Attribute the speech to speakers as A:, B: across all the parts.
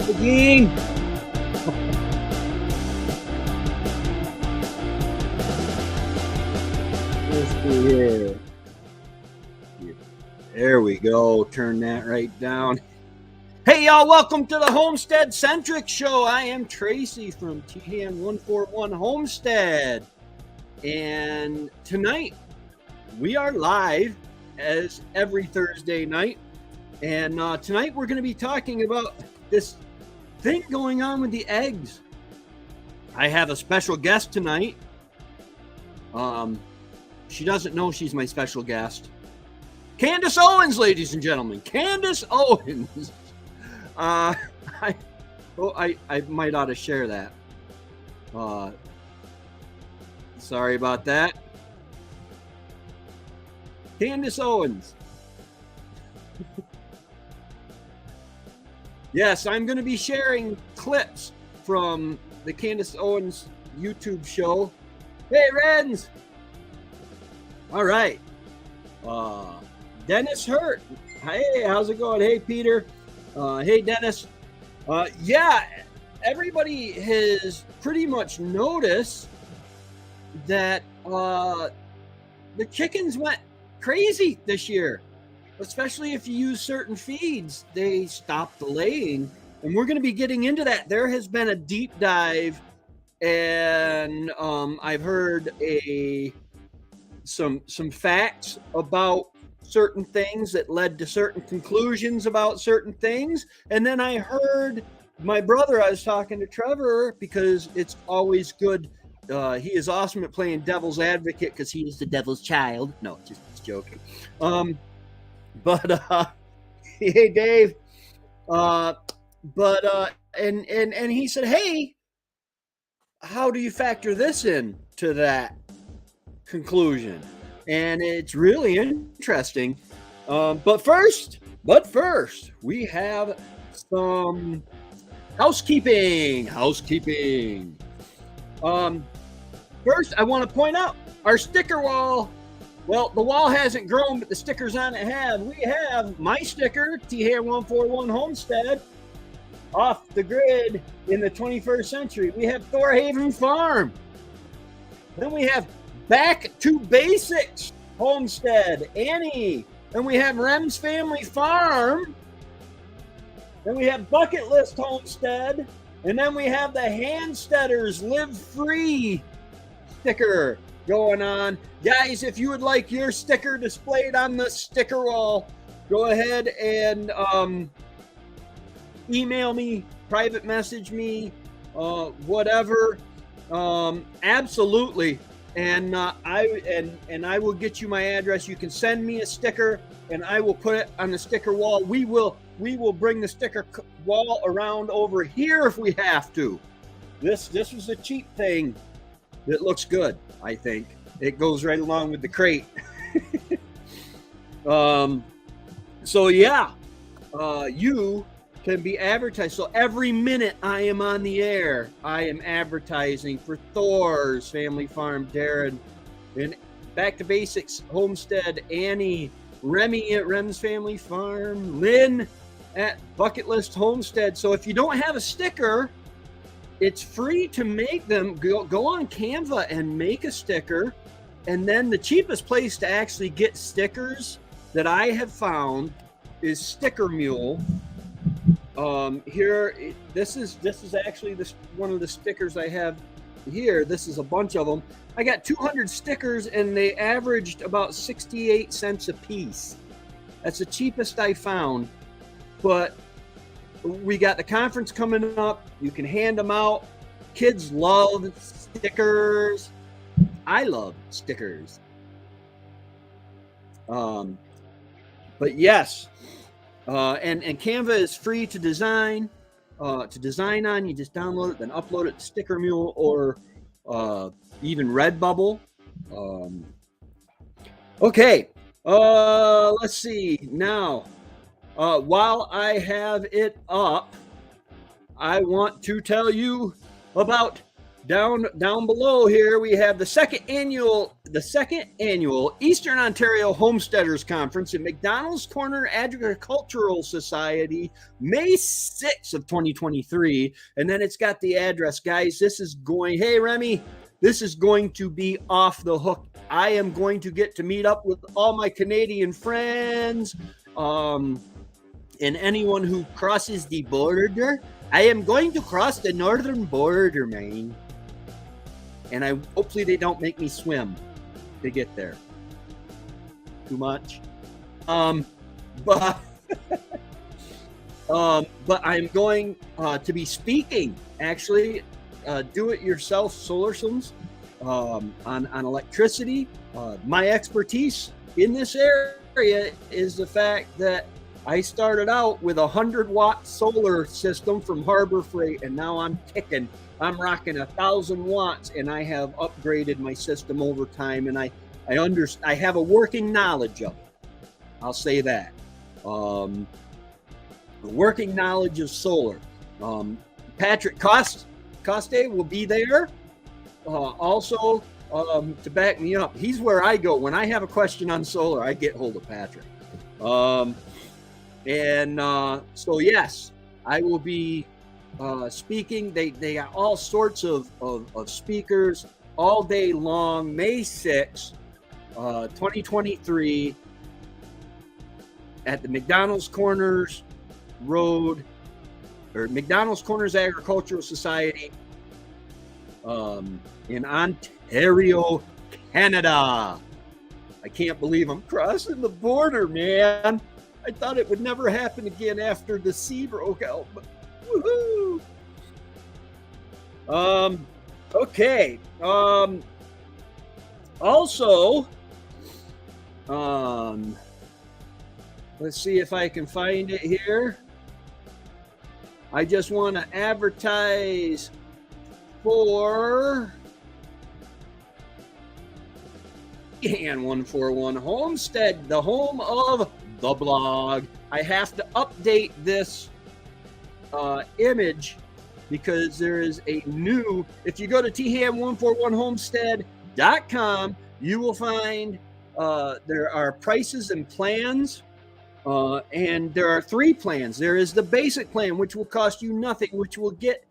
A: Again. Let's see here. There we go. Turn that right down. Hey, y'all. Welcome to the Homestead Centric Show. I am Tracy from TN141 Homestead. And tonight, we are live as every Thursday night. And tonight, we're going to be talking about this thing going on with the eggs. I have a special guest tonight. She doesn't know she's my special guest. Candace Owens, ladies and gentlemen. Candace Owens. I might ought to share that. Sorry about that. Candace Owens. Yes, I'm going to be sharing clips from the Candace Owens YouTube show. Hey, Rens! All right. Dennis Hurt. Hey, how's it going? Hey, Peter. Hey, Dennis. Yeah, everybody has pretty much noticed that the chickens went crazy this year. Especially if you use certain feeds, they stop the laying. And we're going to be getting into that. There has been a deep dive, and I've heard some facts about certain things that led to certain conclusions about certain things. And then I heard my brother, I was talking to Trevor, because it's always good. He is awesome at playing devil's advocate because he is the devil's child. No, just joking. But hey, Dave. And he said, hey, how do you factor this in to that conclusion? And it's really interesting. But first, we have some housekeeping. First, I want to point out our sticker wall. Well, the wall hasn't grown, but the stickers on it have. We have my sticker, TN141 Homestead, off the grid in the 21st century. We have Thorhaven Farm. Then we have Back to Basics Homestead, Annie. Then we have Rem's Family Farm. Then we have Bucket List Homestead. And then we have the Handsteaders Live Free sticker going on. Guys, if you would like your sticker displayed on the sticker wall, go ahead and email me, private message me, whatever. Absolutely. And I will get you my address. You can send me a sticker and I will put it on the sticker wall. We will bring the sticker wall around over here if we have to. This was a cheap thing that looks good, I think. It goes right along with the crate. So yeah, you can be advertised. So every minute I am on the air, I am advertising for Thor's Family Farm, Darren, and Back to Basics Homestead, Annie, Remy at Rem's Family Farm, Lynn at Bucket List Homestead. So if you don't have a sticker, it's free to make them. Go on Canva and make a sticker. And then the cheapest place to actually get stickers that I have found is Sticker Mule. Here, this is actually one of the stickers I have here. This is a bunch of them. I got 200 stickers and they averaged about 68 cents a piece. That's the cheapest I found. But we got the conference coming up. You can hand them out. Kids love stickers. I love stickers. But yes, and Canva is free to design on. You just download it, then upload it to Sticker Mule or even Redbubble. Okay, let's see now. While I have it up, I want to tell you about Down below here, we have the second annual Eastern Ontario Homesteaders Conference at McDonald's Corner Agricultural Society, May 6th of 2023. And then it's got the address, guys. Hey, Remy, this is going to be off the hook. I am going to get to meet up with all my Canadian friends, and anyone who crosses the border. I am going to cross the northern border, man. And hopefully they don't make me swim to get there. Too much. But I'm going to be speaking, actually, do-it-yourself solar systems on electricity. My expertise in this area is the fact that I started out with a 100-watt solar system from Harbor Freight, and now I'm kicking. I'm rocking 1,000 watts, and I have upgraded my system over time, and I have a working knowledge of it. I'll say that. A working knowledge of solar. Patrick Coste will be there. Also, to back me up. He's where I go. When I have a question on solar, I get hold of Patrick. So yes, I will be speaking. They got all sorts of speakers all day long. May 6th, 2023 at the McDonald's Corners Road, or McDonald's Corners Agricultural Society in Ontario, Canada. I can't believe I'm crossing the border, man. I thought it would never happen again after the sea broke out, but woohoo! Okay. Also, let's see if I can find it here. I just want to advertise for and 141 Homestead, the home of the blog. I have to update this image because there is a new, if you go to tham141homestead.com, you will find there are prices and plans, and there are 3 plans. There is the basic plan, which will cost you nothing, which will get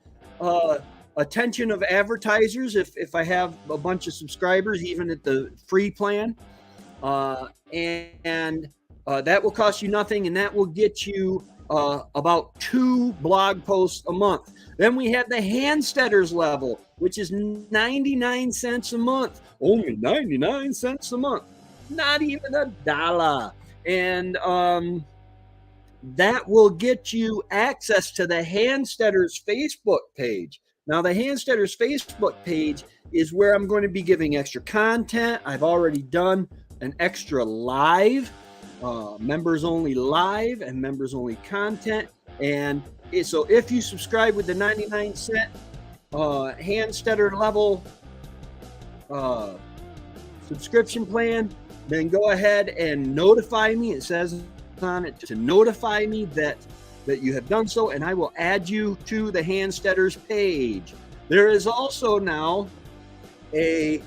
A: attention of advertisers if I have a bunch of subscribers, even at the free plan, and that will cost you nothing, and that will get you about 2 blog posts a month. Then we have the Handsteaders level, which is 99 cents a month. Only 99 cents a month. Not even $1. And that will get you access to the Handsteaders Facebook page. Now, the Handsteaders Facebook page is where I'm going to be giving extra content. I've already done an extra live, members only live and members only content. And so if you subscribe with the 99 cent Handsteader level subscription plan, then go ahead and notify me. It says on it to notify me that you have done so, and I will add you to the Handsteaders page. There is also now a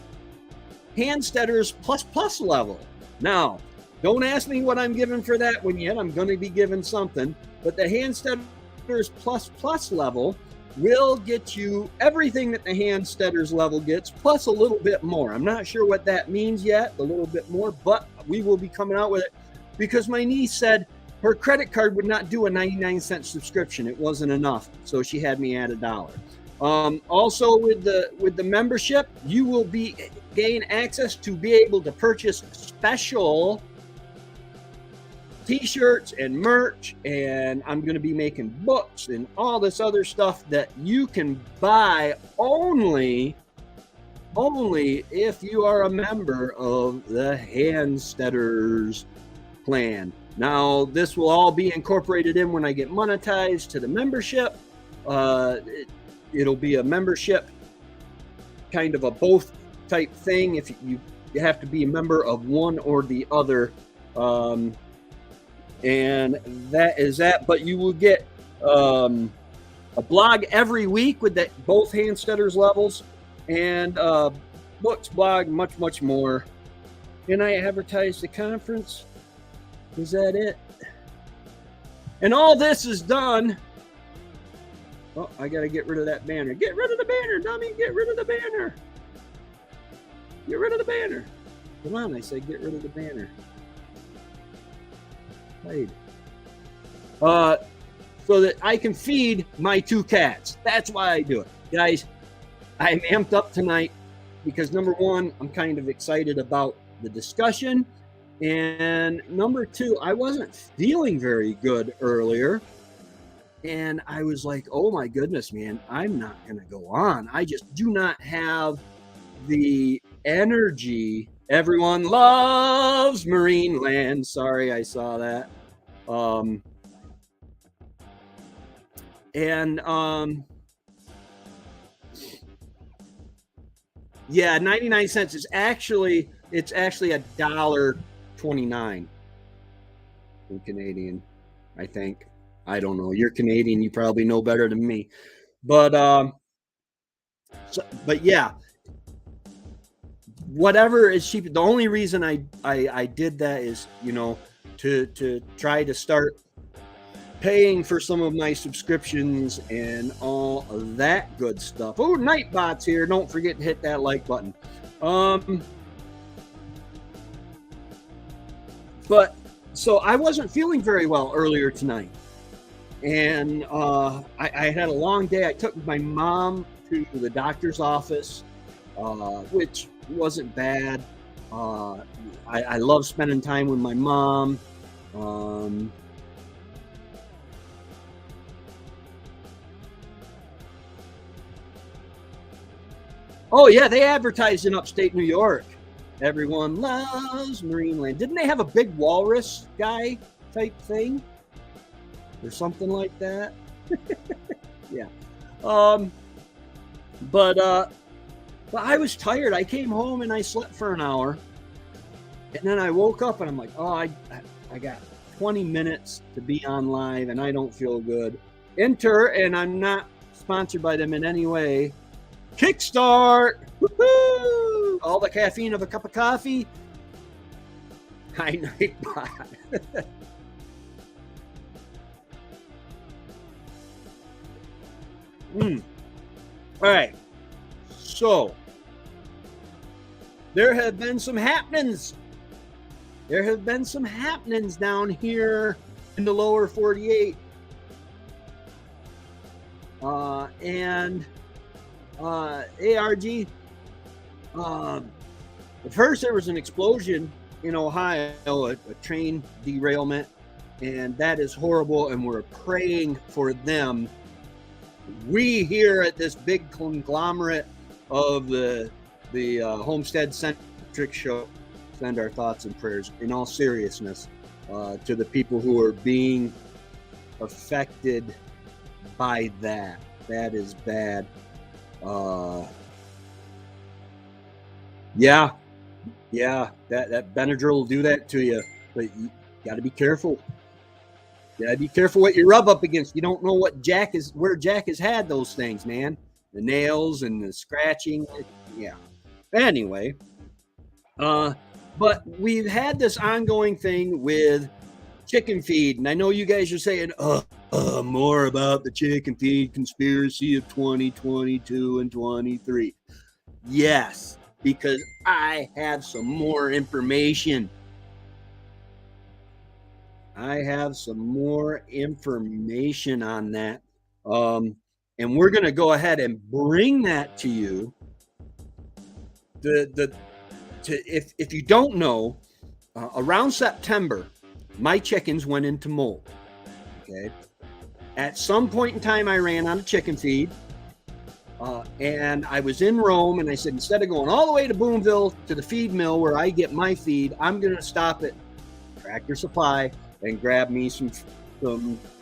A: Handsteaders plus level. Now, don't ask me what I'm giving for that one yet. I'm going to be giving something, but the Handsteaders plus level will get you everything that the Handsteaders level gets, plus a little bit more. I'm not sure what that means yet, a little bit more, but we will be coming out with it because my niece said her credit card would not do a 99 cent subscription. It wasn't enough, so she had me add $1. Also, with the membership, you will gain access to be able to purchase special t-shirts and merch, and I'm going to be making books and all this other stuff that you can buy only if you are a member of the Handsteaders plan. Now, this will all be incorporated in when I get monetized to the membership. It'll be a membership, kind of a both type thing. If you have to be a member of one or the other. And that is that. But you will get a blog every week with both Handsteaders levels. and books, blog, much more. And I advertised the conference. Is that it? And all this is done. Oh, I got to get rid of that banner. Get rid of the banner, dummy. Get rid of the banner. Get rid of the banner. Come on, I said get rid of the banner. Hide. So that I can feed my 2 cats. That's why I do it. Guys, I'm amped up tonight because number one, I'm kind of excited about the discussion. And number two, I wasn't feeling very good earlier. And I was like, oh my goodness, man, I'm not going to go on. I just do not have the energy. Everyone loves Marine Land. Sorry, I saw that. Yeah, 99 cents is actually, it's actually $1.29 in Canadian, I think. I don't know. You're Canadian, you probably know better than me. But but yeah, whatever is cheap. The only reason I did that is, you know, to try to start paying for some of my subscriptions and all of that good stuff. Oh, Nightbot's here. Don't forget to hit that like button. But so I wasn't feeling very well earlier tonight. And I had a long day. I took my mom to the doctor's office, which wasn't bad. I love spending time with my mom. Oh, yeah, they advertised in upstate New York. Everyone loves Marine Land. Didn't they have a big walrus guy type thing? Or something like that? Yeah. But I was tired. I came home and I slept for an hour. And then I woke up and I'm like, oh, I got 20 minutes to be on live and I don't feel good. Enter, and I'm not sponsored by them in any way. Kickstart! Woo-hoo! All the caffeine of a cup of coffee. Hi, Nightbot. All right. So, there have been some happenings. There have been some happenings down here in the lower 48. ARG, at first there was an explosion in Ohio, a train derailment, and that is horrible, and we're praying for them. We here at this big conglomerate of the Homestead Centric show send our thoughts and prayers in all seriousness to the people who are being affected by that. That is bad. Yeah, that Benadryl will do that to you, but you got to be careful. You got to be careful what you rub up against. You don't know where Jack has had those things, man. The nails and the scratching. Yeah. Anyway, but we've had this ongoing thing with chicken feed, and I know you guys are saying, more about the chicken feed conspiracy of 2022 and 23. Yes, because I have some more information. I have some more information on that. And we're going to go ahead and bring that to you. If you don't know, around September, my chickens went into molt. Okay. At some point in time, I ran out of chicken feed. And I was in Rome, and I said, instead of going all the way to Boonville to the feed mill where I get my feed, I'm going to stop at Tractor Supply and grab me some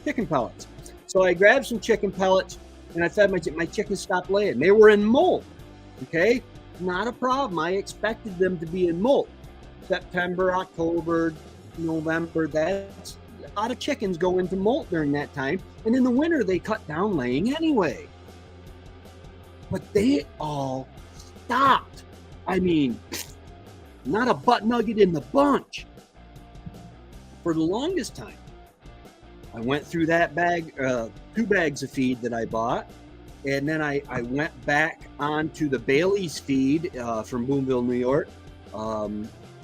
A: chicken pellets. So I grabbed some chicken pellets, and I fed my chickens stopped laying. They were in molt. Okay, not a problem. I expected them to be in molt. September, October, November. That's a lot of chickens go into molt during that time, and in the winter they cut down laying anyway. But they all stopped. I mean, not a butt nugget in the bunch. For the longest time, I went through that bag, 2 bags of feed that I bought, and then I went back onto the Bailey's feed from Boonville, New York,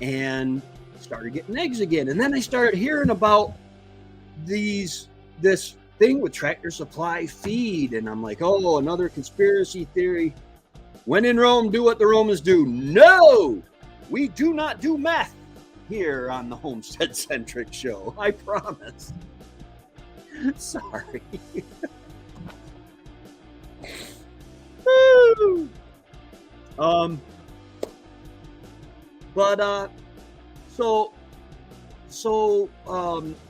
A: and started getting eggs again. And then I started hearing about this thing with Tractor Supply feed, and I'm like, oh, another conspiracy theory. When in Rome, do what the Romans do. No, we do not do math here on the Homestead Centric show. I promise. Sorry.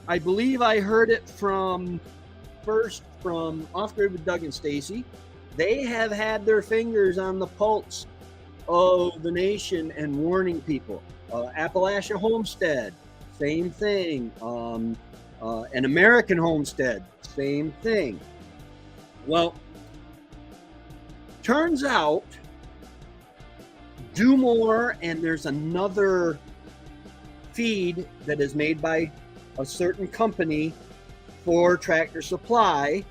A: I believe I heard it from Off Grid with Doug and Stacy. They have had their fingers on the pulse of the nation and warning people. Appalachia Homestead, same thing. An American Homestead, same thing. Well, turns out Do More, and there's another feed that is made by a certain company for Tractor Supply,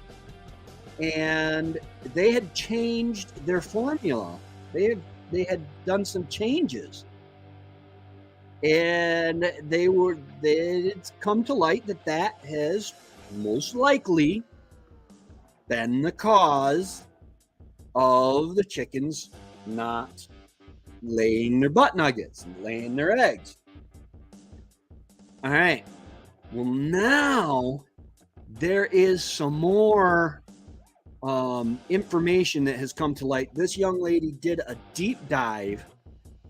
A: and they had changed their formula. They had done some changes, and it's come to light that has most likely been the cause of the chickens not laying their butt nuggets and laying their eggs. All right. Well, now there is some more information that has come to light. This young lady did a deep dive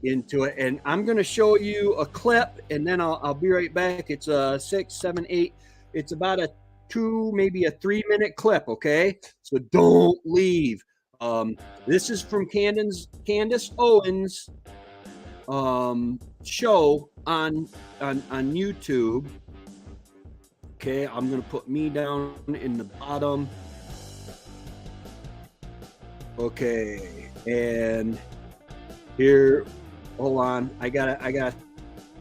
A: into it, and I'm going to show you a clip, and then I'll be right back. It's a 6, 7, 8. It's about a 2, maybe a 3-minute clip. Okay, so don't leave. This is from Candace Owens' show on YouTube. Okay, I'm gonna put me down in the bottom. Okay, and here, hold on. I gotta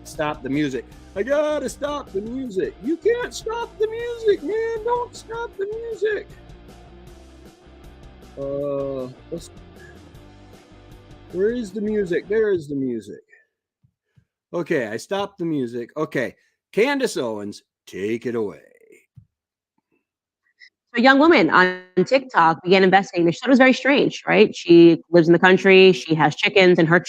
A: stop the music. I gotta stop the music. You can't stop the music, man. Don't stop the music. Where is the music? There is the music. Okay, I stopped the music. Okay, Candace Owens, take it away.
B: A young woman on TikTok began investigating. She thought it was very strange, right? She lives in the country. She has chickens, and her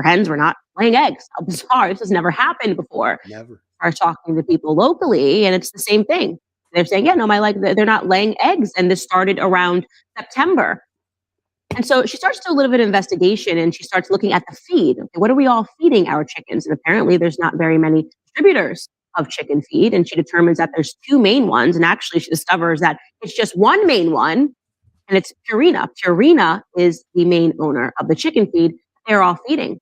B: hens were not laying eggs. How bizarre. This has never happened before.
A: Never.
B: Are talking to people locally, and it's the same thing. They're saying, yeah, no, they're not laying eggs. And this started around September. And so she starts to do a little bit of investigation, and she starts looking at the feed. Okay, what are we all feeding our chickens? And apparently there's not very many distributors of chicken feed. And she determines that there's 2 main ones. And actually she discovers that it's just one main one, and it's Purina. Purina is the main owner of the chicken feed they're all feeding.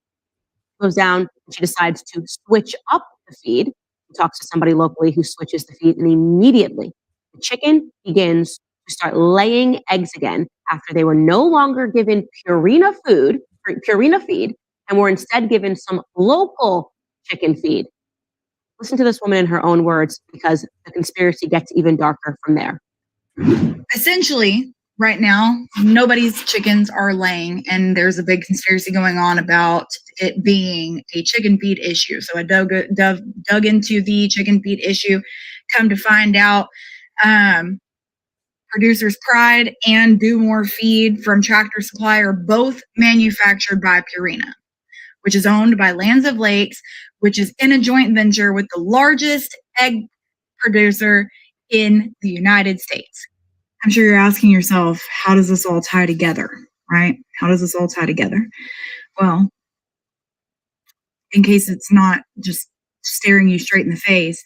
B: Goes down, and she decides to switch up the feed. Talks to somebody locally who switches the feed, and immediately the chicken begins to start laying eggs again after they were no longer given Purina feed, and were instead given some local chicken feed. Listen to this woman in her own words, because the conspiracy gets even darker from there.
C: Essentially, right now, nobody's chickens are laying, and there's a big conspiracy going on about it being a chicken feed issue. So I dug into the chicken feed issue. Come to find out, Producer's Pride and Do More Feed from Tractor Supply are both manufactured by Purina, which is owned by Lands of Lakes, which is in a joint venture with the largest egg producer in the United States. I'm sure you're asking yourself, how does this all tie together, right? How does this all tie together? Well, in case it's not just staring you straight in the face,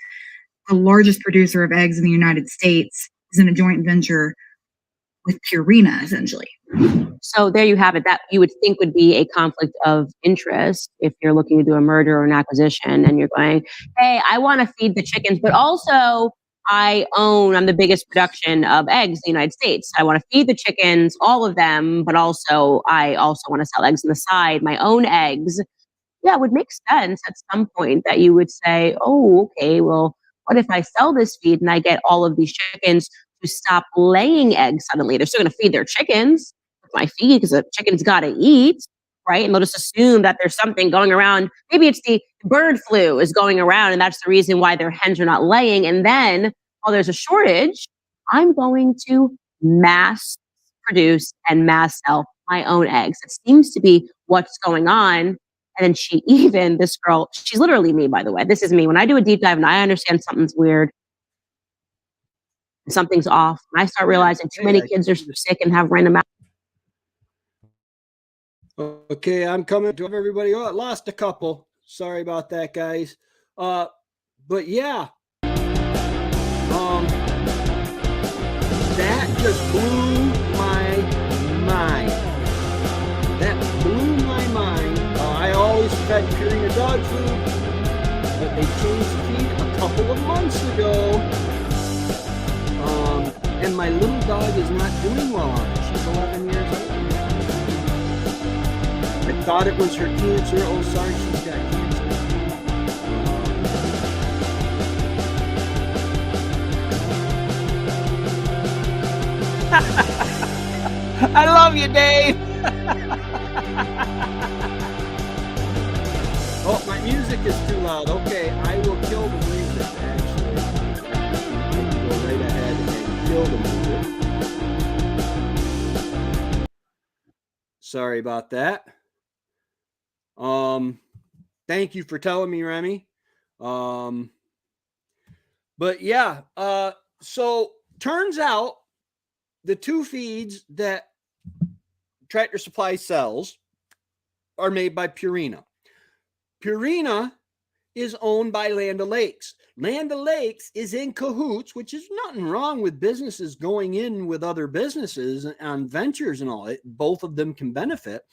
C: the largest producer of eggs in the United States is in a joint venture with Purina, essentially.
B: So there you have it. That you would think would be a conflict of interest if you're looking to do a merger or an acquisition, and you're going, hey, I want to feed the chickens, but also I'm the biggest production of eggs in the United States. I want to feed the chickens, all of them, but I also want to sell eggs on the side, my own eggs. Yeah, it would make sense at some point that you would say, oh, okay, well, what if I sell this feed and I get all of these chickens to stop laying eggs suddenly? They're still going to feed their chickens with my feed because the chickens got to eat, right? And they'll just assume that there's something going around. Maybe it's the bird flu is going around and that's the reason why their hens are not laying. And then while there's a shortage, I'm going to mass produce and mass sell my own eggs. It seems to be what's going on. And then this girl, she's literally me, by the way. This is me. When I do a deep dive and I understand something's weird, something's off, and I start realizing too many kids are sick and have random.
A: Okay, I'm coming to everybody. Oh, I lost a couple. Sorry about that, guys. But yeah, that just blew my mind. That blew my mind. I always fed Purina dog food, but they changed feed a couple of months ago. And my little dog is not doing well on it. She's 11 years old. I thought it was her cancer. Oh, sorry, she's got cancer.
D: I love you, Dave.
A: Oh, my music is too loud. Okay, I will kill the music, actually. Go right ahead and kill the music. Sorry about that. Thank you for telling me, Remy. But yeah, so turns out the two feeds that Tractor Supply sells are made by Purina. Purina is owned by Land O'Lakes. Land O'Lakes is in cahoots, which is nothing wrong with businesses going in with other businesses on ventures and all. Both of them can benefit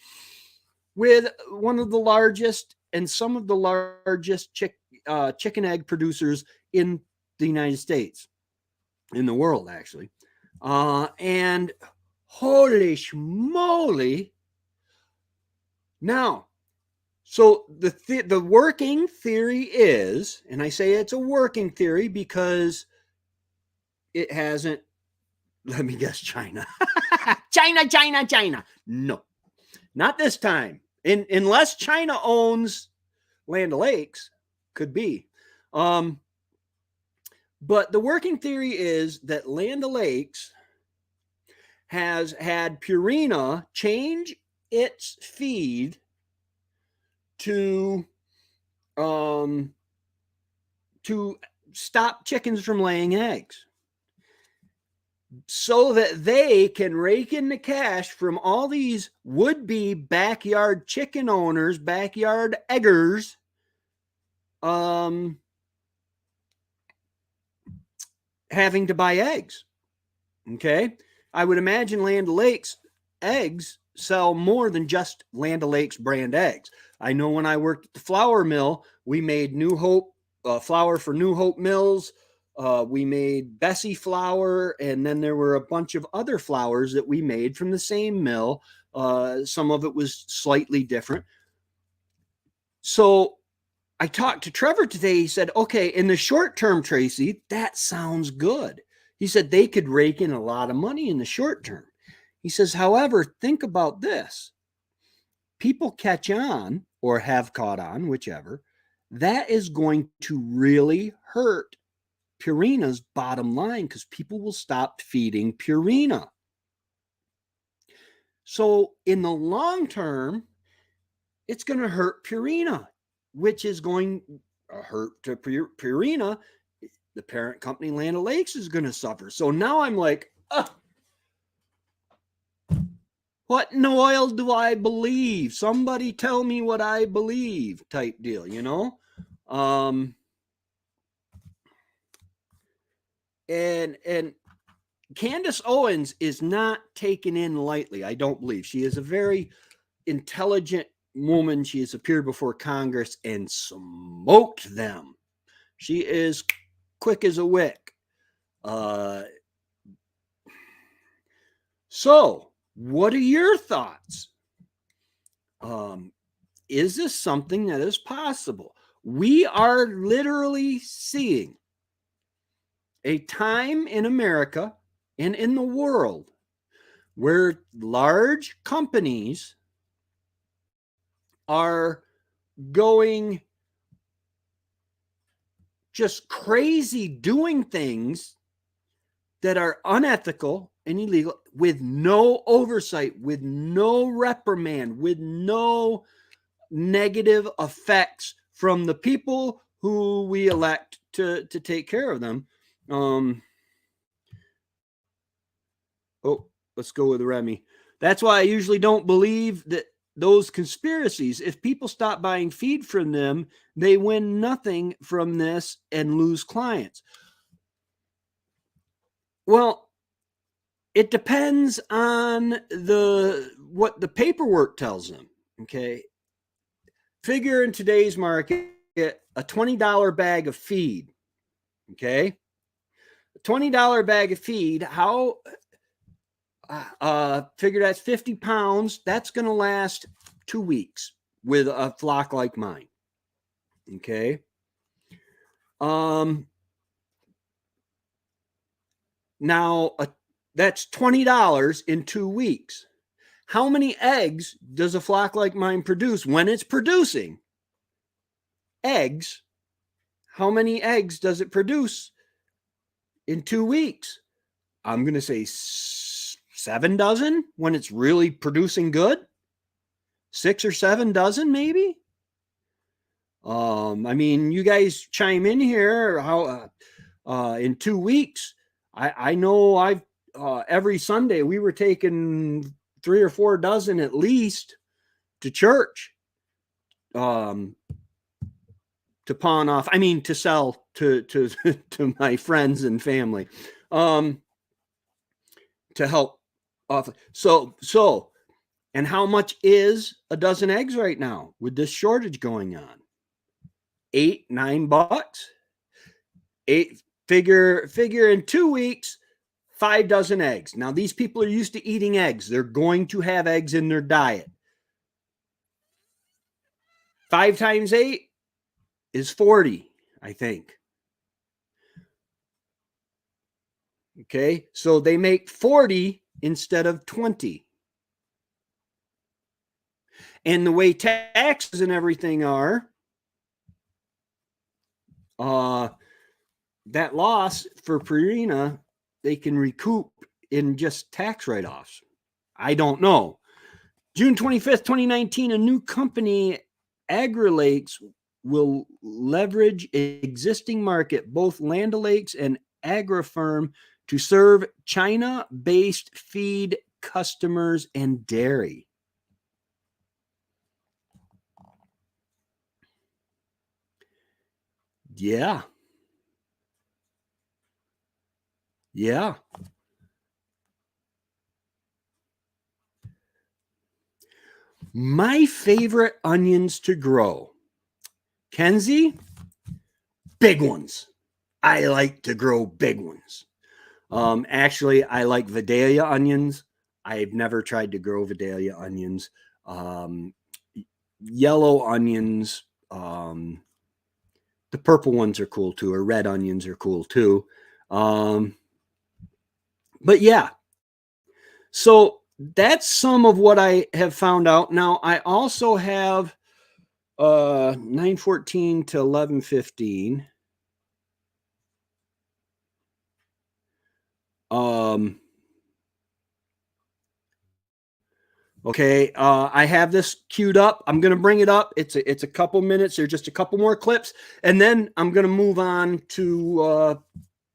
A: with one of the largest and some of the largest chicken egg producers in the United States, in the world, actually. And holy schmoly. Now, so the working theory is, and I say it's a working theory because it hasn't, let me guess, China. China. No, not this time. Unless China owns Land O'Lakes, could be. But the working theory is that Land O'Lakes has had Purina change its feed to stop chickens from laying eggs so that they can rake in the cash from all these would-be backyard chicken owners, backyard eggers, having to buy eggs. Okay. I would imagine Land O'Lakes eggs sell more than just Land O'Lakes brand eggs. I know when I worked at the flour mill, we made New Hope flour for New Hope Mills. We made Bessie flour, and then there were a bunch of other flours that we made from the same mill. Some of it was slightly different. So I talked to Trevor today. He said, okay, in the short term, Tracy, that sounds good. He said they could rake in a lot of money in the short term. He says, however, think about this. People catch on or have caught on, whichever. That is going to really hurt Purina's bottom line because people will stop feeding Purina. So in the long term, it's going to hurt Purina, which is going to hurt to Purina. The parent company, Land O'Lakes, is going to suffer. So now I'm like, what in the oil do I believe? Somebody tell me what I believe type deal, you know? And Candace Owens is not taken in lightly, I don't believe. She is a very intelligent woman. She has appeared before Congress and smoked them. She is quick as a wick. So, what are your thoughts? Is this something that is possible? We are literally seeing a time in America and in the world where large companies are going just crazy, doing things that are unethical and illegal with no oversight, with no reprimand, with no negative effects from the people who we elect to take care of them. Let's go with Remy. That's why I usually don't believe that those conspiracies. If people stop buying feed from them, they win nothing from this and lose clients. Well, it depends on what the paperwork tells them. Okay. Figure in today's market, a $20 bag of feed. Okay. A $20 bag of feed. How figure that's 50 pounds. That's going to last 2 weeks with a flock like mine. Okay. Now that's $20 in 2 weeks. How many eggs does a flock like mine produce when it's producing eggs? How many eggs does it produce in 2 weeks? I'm going to say 7 dozen when it's really producing good. 6 or 7 dozen, maybe. I mean, you guys chime in here. How in 2 weeks? I know I've every Sunday we were taking 3 or 4 dozen at least to church, to pawn off. I mean, to sell to to my friends and family, to help off. So, and how much is a dozen eggs right now with this shortage going on? $8-9. Figure in 2 weeks. 5 dozen eggs. Now, these people are used to eating eggs. They're going to have eggs in their diet. 5 times 8 is 40, I think. Okay, so they make 40 instead of 20. And the way taxes and everything are, that loss for Purina, they can recoup in just tax write-offs. I don't know. June 25th, 2019, a new company, AgriLakes, will leverage existing market, both Land O'Lakes and AgriFirm, to serve China-based feed customers and dairy. Yeah. Yeah. My favorite onions to grow, Kenzie, big ones. I like to grow big ones. Actually, I like Vidalia onions. I've never tried to grow Vidalia onions. Yellow onions, the purple ones are cool too, or red onions are cool too. But yeah, so that's some of what I have found out. Now, I also have 9:14 to 11:15. Okay, I have this queued up. I'm going to bring it up. It's a couple minutes. There's just a couple more clips, and then I'm going to move on to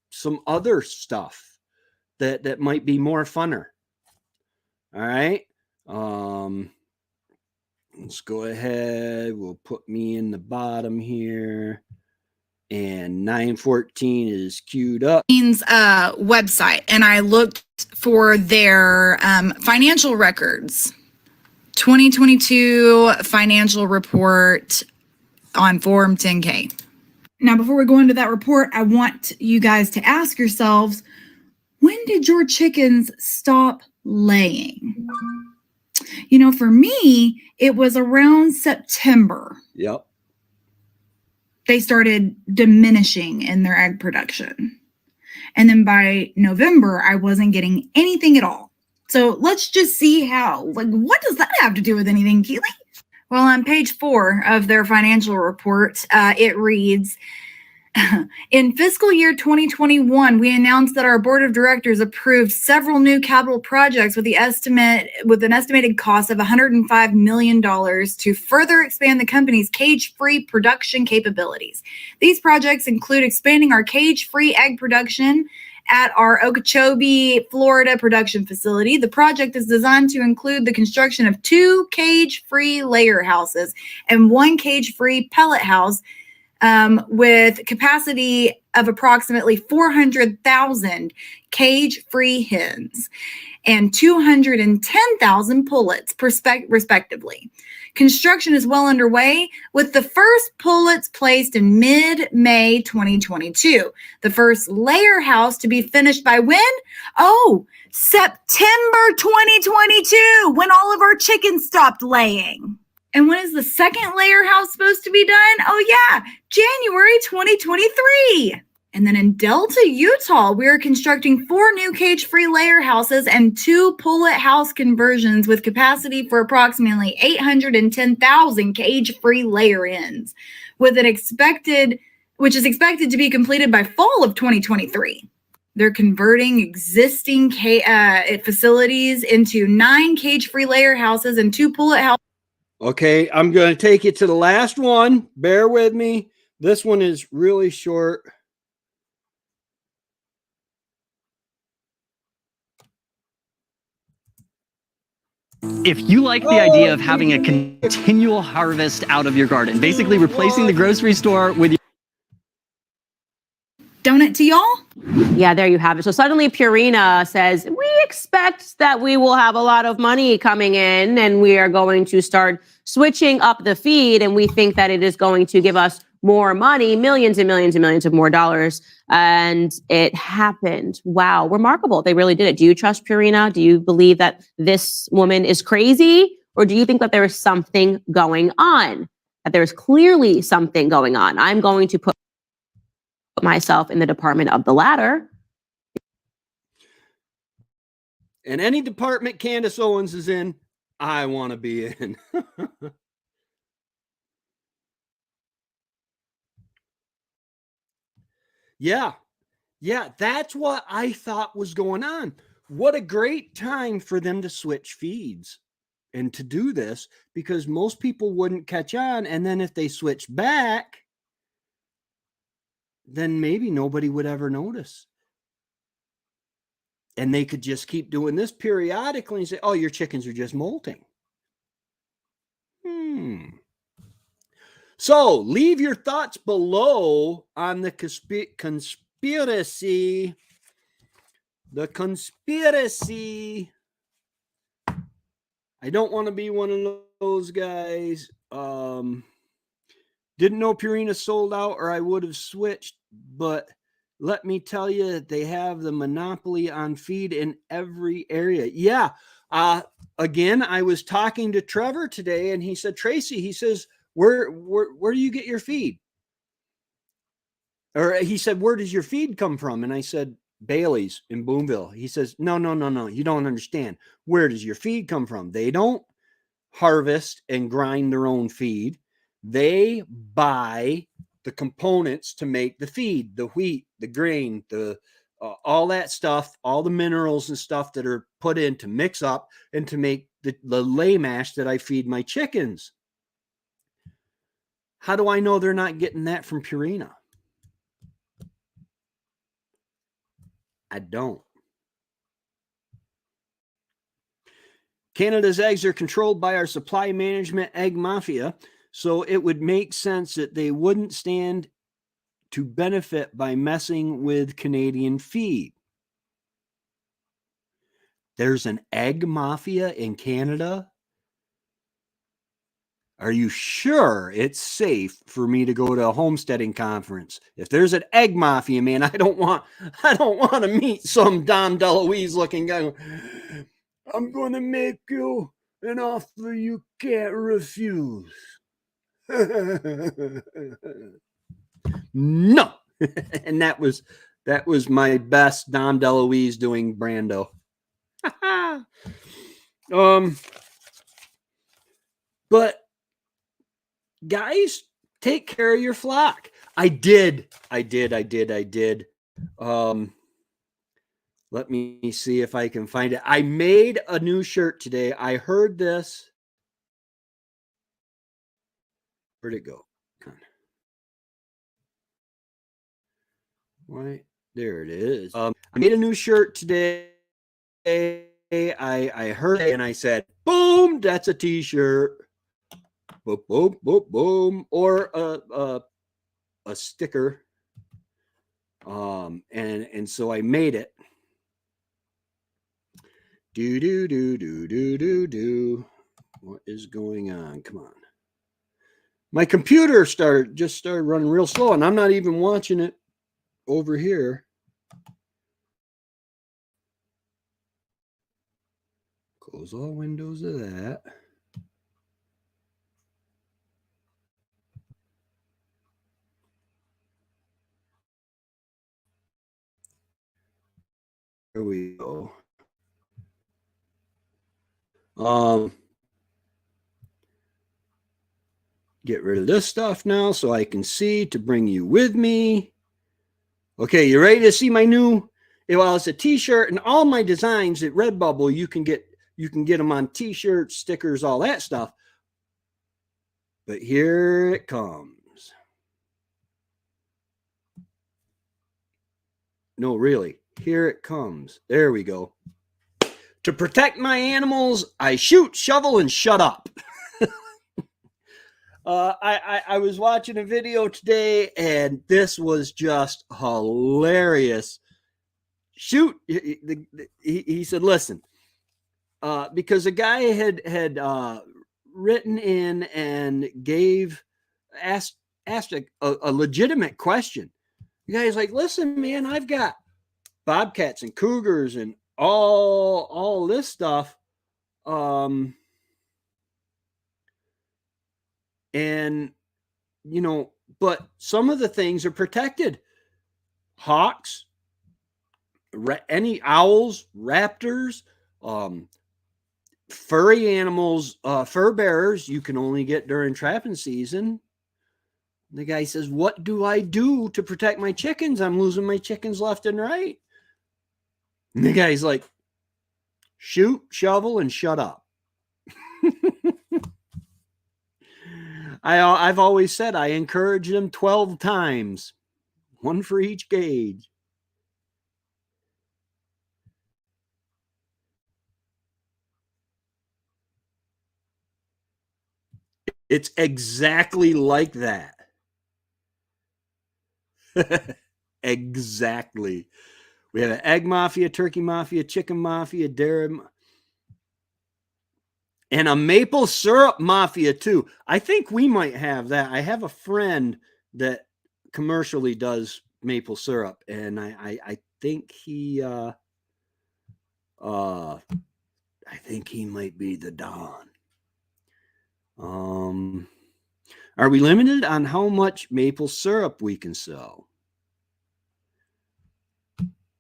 A: some other stuff that might be more funner. All right. Let's go ahead. We'll put me in the bottom here. And 9:14 is queued up.
C: Website, and I looked for their financial records. 2022 financial report on Form 10K. Now, before we go into that report, I want you guys to ask yourselves, when did your chickens stop laying? You know, for me, it was around September.
A: Yep.
C: They started diminishing in their egg production. And then by November, I wasn't getting anything at all. So let's just see how, what does that have to do with anything, Keely? Well, on page 4 of their financial report, it reads, in fiscal year 2021, we announced that our board of directors approved several new capital projects with an estimated cost of $105 million to further expand the company's cage-free production capabilities. These projects include expanding our cage-free egg production at our Okeechobee, Florida production facility. The project is designed to include the construction of 2 cage-free layer houses and 1 cage-free pellet house with capacity of approximately 400,000 cage-free hens and 210,000 pullets, respectively. Construction is well underway, with the first pullets placed in mid-May 2022. The first layer house to be finished by when? Oh, September 2022, when all of our chickens stopped laying. And when is the second layer house supposed to be done? Oh yeah, January 2023. And then in Delta, Utah, we are constructing 4 new cage-free layer houses and 2 pullet house conversions with capacity for approximately 810,000 cage-free layer hens, which is expected to be completed by fall of 2023. They're converting existing facilities into 9 cage-free layer houses and 2 pullet houses.
A: Okay, I'm going to take you to the last one. Bear with me. This one is really short.
E: If you like the idea of having a continual harvest out of your garden, basically replacing the grocery store with your
C: donut to y'all?
B: Yeah, there you have it. So suddenly Purina says, we expect that we will have a lot of money coming in and we are going to start switching up the feed. And we think that it is going to give us more money, millions and millions and millions of more dollars. And it happened. Wow, remarkable. They really did it. Do you trust Purina? Do you believe that this woman is crazy? Or do you think that there is something going on? That there's clearly something going on? I'm going to put myself in the department of the latter.
A: And any department Candace Owens is in, I want to be in. Yeah, that's what I thought was going on. What a great time for them to switch feeds and to do this, because most people wouldn't catch on. And then if they switch back, then maybe nobody would ever notice. And they could just keep doing this periodically and say, oh, your chickens are just molting. So leave your thoughts below on the conspiracy. The conspiracy. I don't want to be one of those guys. Didn't know Purina sold out, or I would have switched. But let me tell you, they have the monopoly on feed in every area. Yeah. Again, I was talking to Trevor today, and he said, Tracy, he says, where do you get your feed? Or he said, where does your feed come from? And I said, Bailey's in Boonville. He says, no. You don't understand. Where does your feed come from? They don't harvest and grind their own feed. They buy the components to make the feed, the wheat, the grain, the all that stuff, all the minerals and stuff that are put in to mix up and to make the lay mash that I feed my chickens. How do I know they're not getting that from Purina? I don't. Canada's eggs are controlled by our supply management egg mafia, so it would make sense that they wouldn't stand to benefit by messing with Canadian feed. There's an egg mafia in Canada. are you sure it's safe for me to go to a homesteading conference? If there's an egg mafia, man, I don't want to meet some Dom DeLuise looking guy. I'm going to make you an offer you can't refuse. No. And that was my best Dom DeLuise doing Brando. But guys, take care of your flock. I did. Let me see if I can find it. I made a new shirt today. I heard this. Where'd it go? Right there it is. I made a new shirt today. I heard it and I said, boom, that's a t-shirt. Boom, boom, boom, boom. Or a sticker. And so I made it. Do. What is going on? Come on. My computer just started running real slow, and I'm not even watching it over here. Close all windows of that. There we go. Get rid of this stuff now so I can see to bring you with me. Okay, you ready to see my new? Well, it's a t-shirt, and all my designs at Redbubble, you can get them on t-shirts, stickers, all that stuff. But here it comes. No, really, here it comes. There we go. To protect my animals, I shoot, shovel, and shut up. I was watching a video today, and this was just hilarious. Shoot, he said, listen, because a guy had written in and asked a legitimate question. The guy's like, listen, man, I've got bobcats and cougars and all this stuff. And, but some of the things are protected. Hawks, any owls, raptors, furry animals, fur bearers, you can only get during trapping season. The guy says, what do I do to protect my chickens? I'm losing my chickens left and right. And the guy's like, shoot, shovel, and shut up. I've always said I encourage them 12 times, one for each gauge. It's exactly like that. Exactly. We have an egg mafia, turkey mafia, chicken mafia, dairy, and a maple syrup mafia too. I think we might have that. I have a friend that commercially does maple syrup, and I think he I think he might be the Don. Are we limited on how much maple syrup we can sell?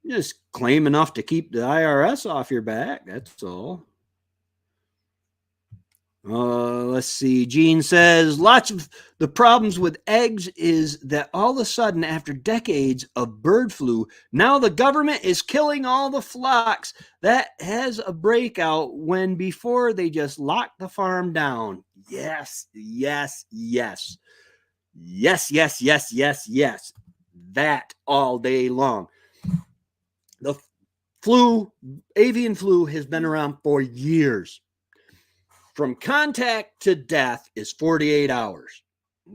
A: Just claim enough to keep the IRS off your back. That's all. Let's see. Gene says, lots of the problems with eggs is that all of a sudden, after decades of bird flu, now the government is killing all the flocks. That has a breakout when before they just locked the farm down. Yes. That all day long. The avian flu has been around for years. From contact to death is 48 hours.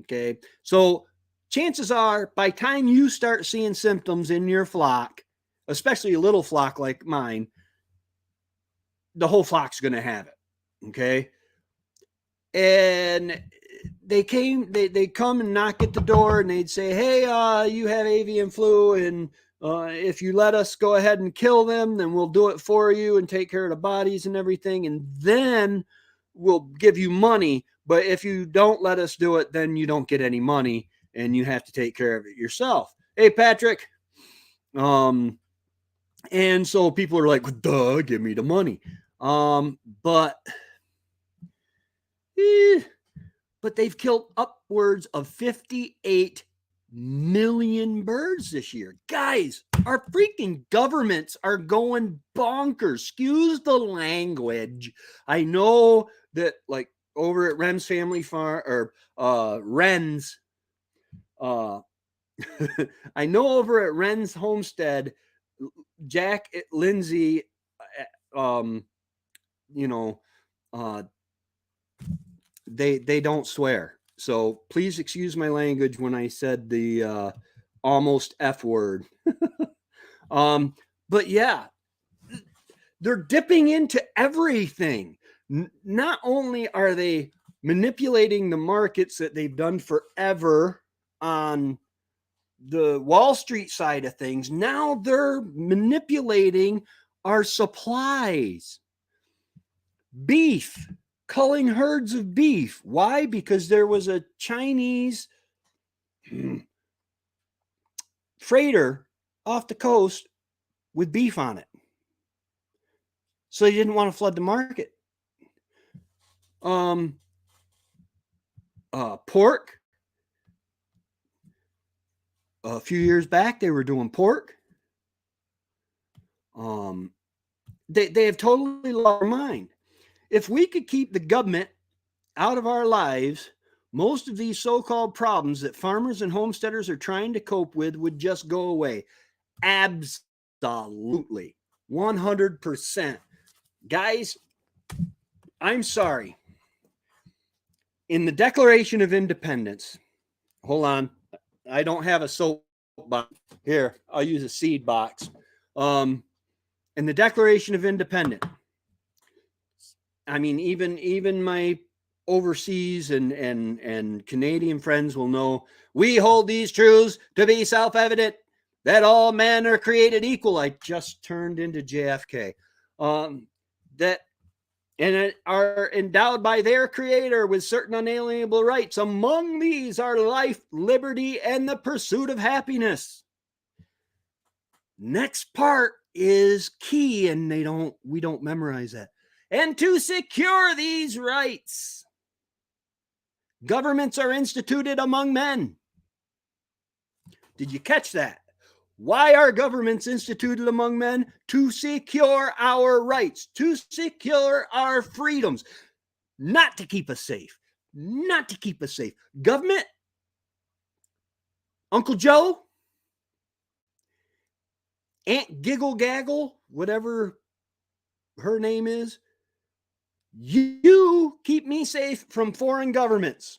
A: Okay. So chances are by time you start seeing symptoms in your flock, especially a little flock like mine, the whole flock's going to have it. Okay. And they come and knock at the door and they'd say, hey, you have avian flu, and if you let us go ahead and kill them, then we'll do it for you and take care of the bodies and everything, and then we'll give you money. But if you don't let us do it, then you don't get any money and you have to take care of it yourself. Hey, Patrick. And so people are like, duh, give me the money. But they've killed upwards of 58 million birds this year. Guys, our freaking governments are going bonkers. Excuse the language. I know that, like, over at Ren's Family Farm, or Ren's, I know over at Ren's Homestead, Jack, Lindsay, they don't swear. So please excuse my language when I said the almost F word. But yeah, they're dipping into everything. Not only are they manipulating the markets that they've done forever on the Wall Street side of things, now they're manipulating our supplies. Beef, culling herds of beef. Why? Because there was a Chinese freighter off the coast with beef on it. So they didn't want to flood the market. Pork. A few years back, they were doing pork. They have totally lost their mind. If we could keep the government out of our lives, most of these so-called problems that farmers and homesteaders are trying to cope with would just go away. Absolutely. 100%. Guys, I'm sorry. In the Declaration of Independence, hold on. I don't have a soap box. Here, I'll use a seed box. In the Declaration of Independence, I mean, even my overseas and Canadian friends will know, we hold these truths to be self-evident, that all men are created equal. I just turned into JFK. That and are endowed by their creator with certain unalienable rights. Among these are life, liberty, and the pursuit of happiness. Next part is key, and we don't memorize that. And to secure these rights, governments are instituted among men. Did you catch that? Why are governments instituted among men? To secure our rights, to secure our freedoms, not to keep us safe, not to keep us safe. Government, Uncle Joe, Aunt Giggle Gaggle, whatever her name is, you keep me safe from foreign governments.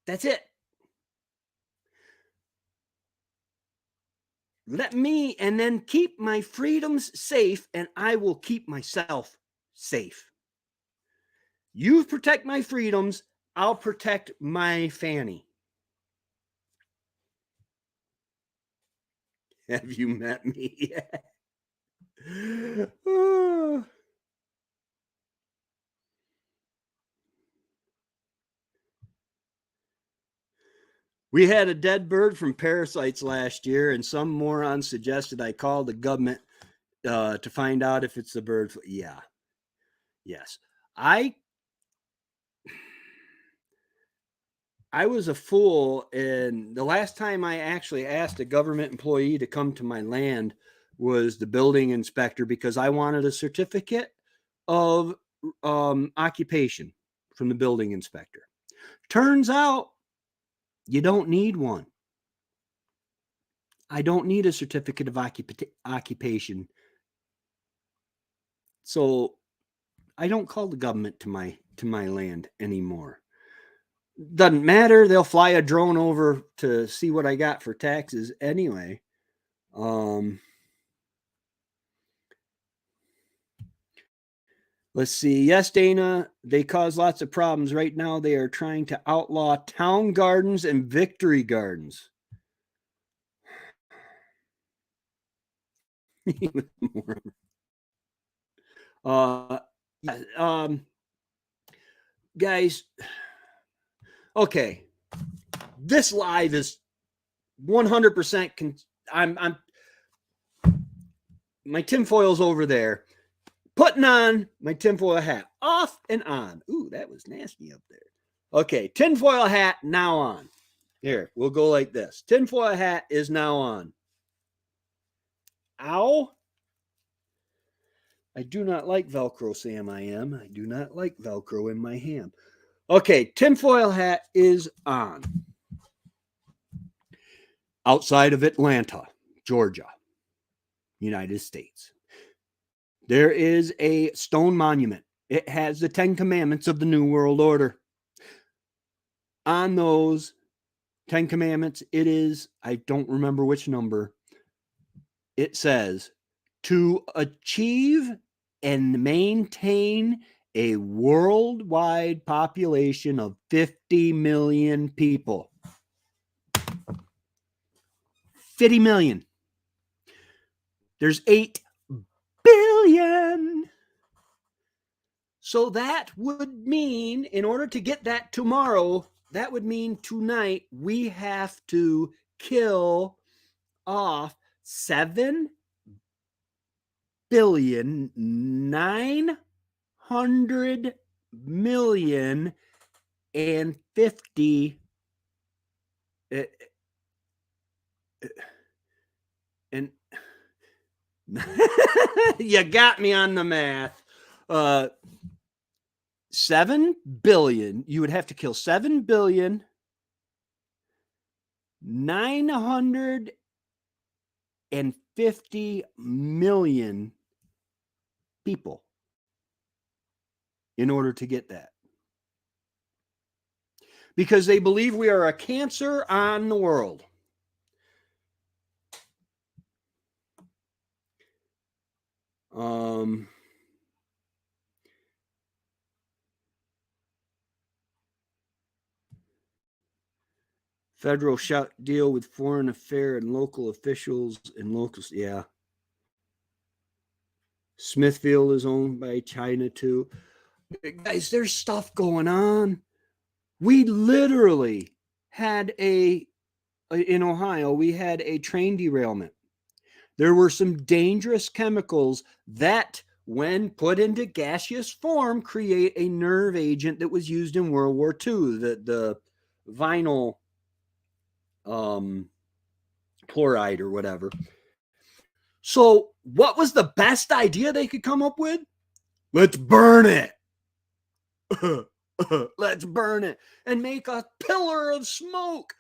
A: That's it. Let me, and then keep my freedoms safe, and I will keep myself safe. You protect my freedoms, I'll protect my fanny. Have you met me yet? We had a dead bird from parasites last year, and some moron suggested I call the government to find out if it's the bird. Yeah. Yes. I was a fool, and the last time I actually asked a government employee to come to my land was the building inspector, because I wanted a certificate of occupation from the building inspector. Turns out you don't need one. I don't need a certificate of occupation. So I don't call the government to my land anymore. Doesn't matter. They'll fly a drone over to see what I got for taxes anyway. Let's see. Yes, Dana, they cause lots of problems. Right now, they are trying to outlaw town gardens and victory gardens. Guys, okay. This live is 100% I'm my tinfoil's over there. Putting on my tinfoil hat. Off and on. Ooh, that was nasty up there. Okay, tinfoil hat now on. Here, we'll go like this. Tinfoil hat is now on. Ow. I do not like Velcro, Sam. I do not like Velcro in my ham. Okay, tinfoil hat is on. Outside of Atlanta, Georgia, United States, there is a stone monument. It has the 10 commandments of the New World Order. On those 10 commandments, it is, I don't remember which number, it says, to achieve and maintain a worldwide population of 50 million people. 50 million. There's 8 billion. So that would mean, in order to get that tomorrow, that would mean tonight we have to kill off 7,900,000,000 and 50 and you got me on the math. 7 billion. You would have to kill 7,950,000,000 people in order to get that. Because they believe we are a cancer on the world. Federal shut deal with foreign affair and local officials and locals. Yeah. Smithfield is owned by China too. Guys, there's stuff going on. We literally had in Ohio, we had a train derailment. There were some dangerous chemicals that, when put into gaseous form, create a nerve agent that was used in World War II, the vinyl chloride or whatever. So what was the best idea they could come up with? Let's burn it. Let's burn it and make a pillar of smoke.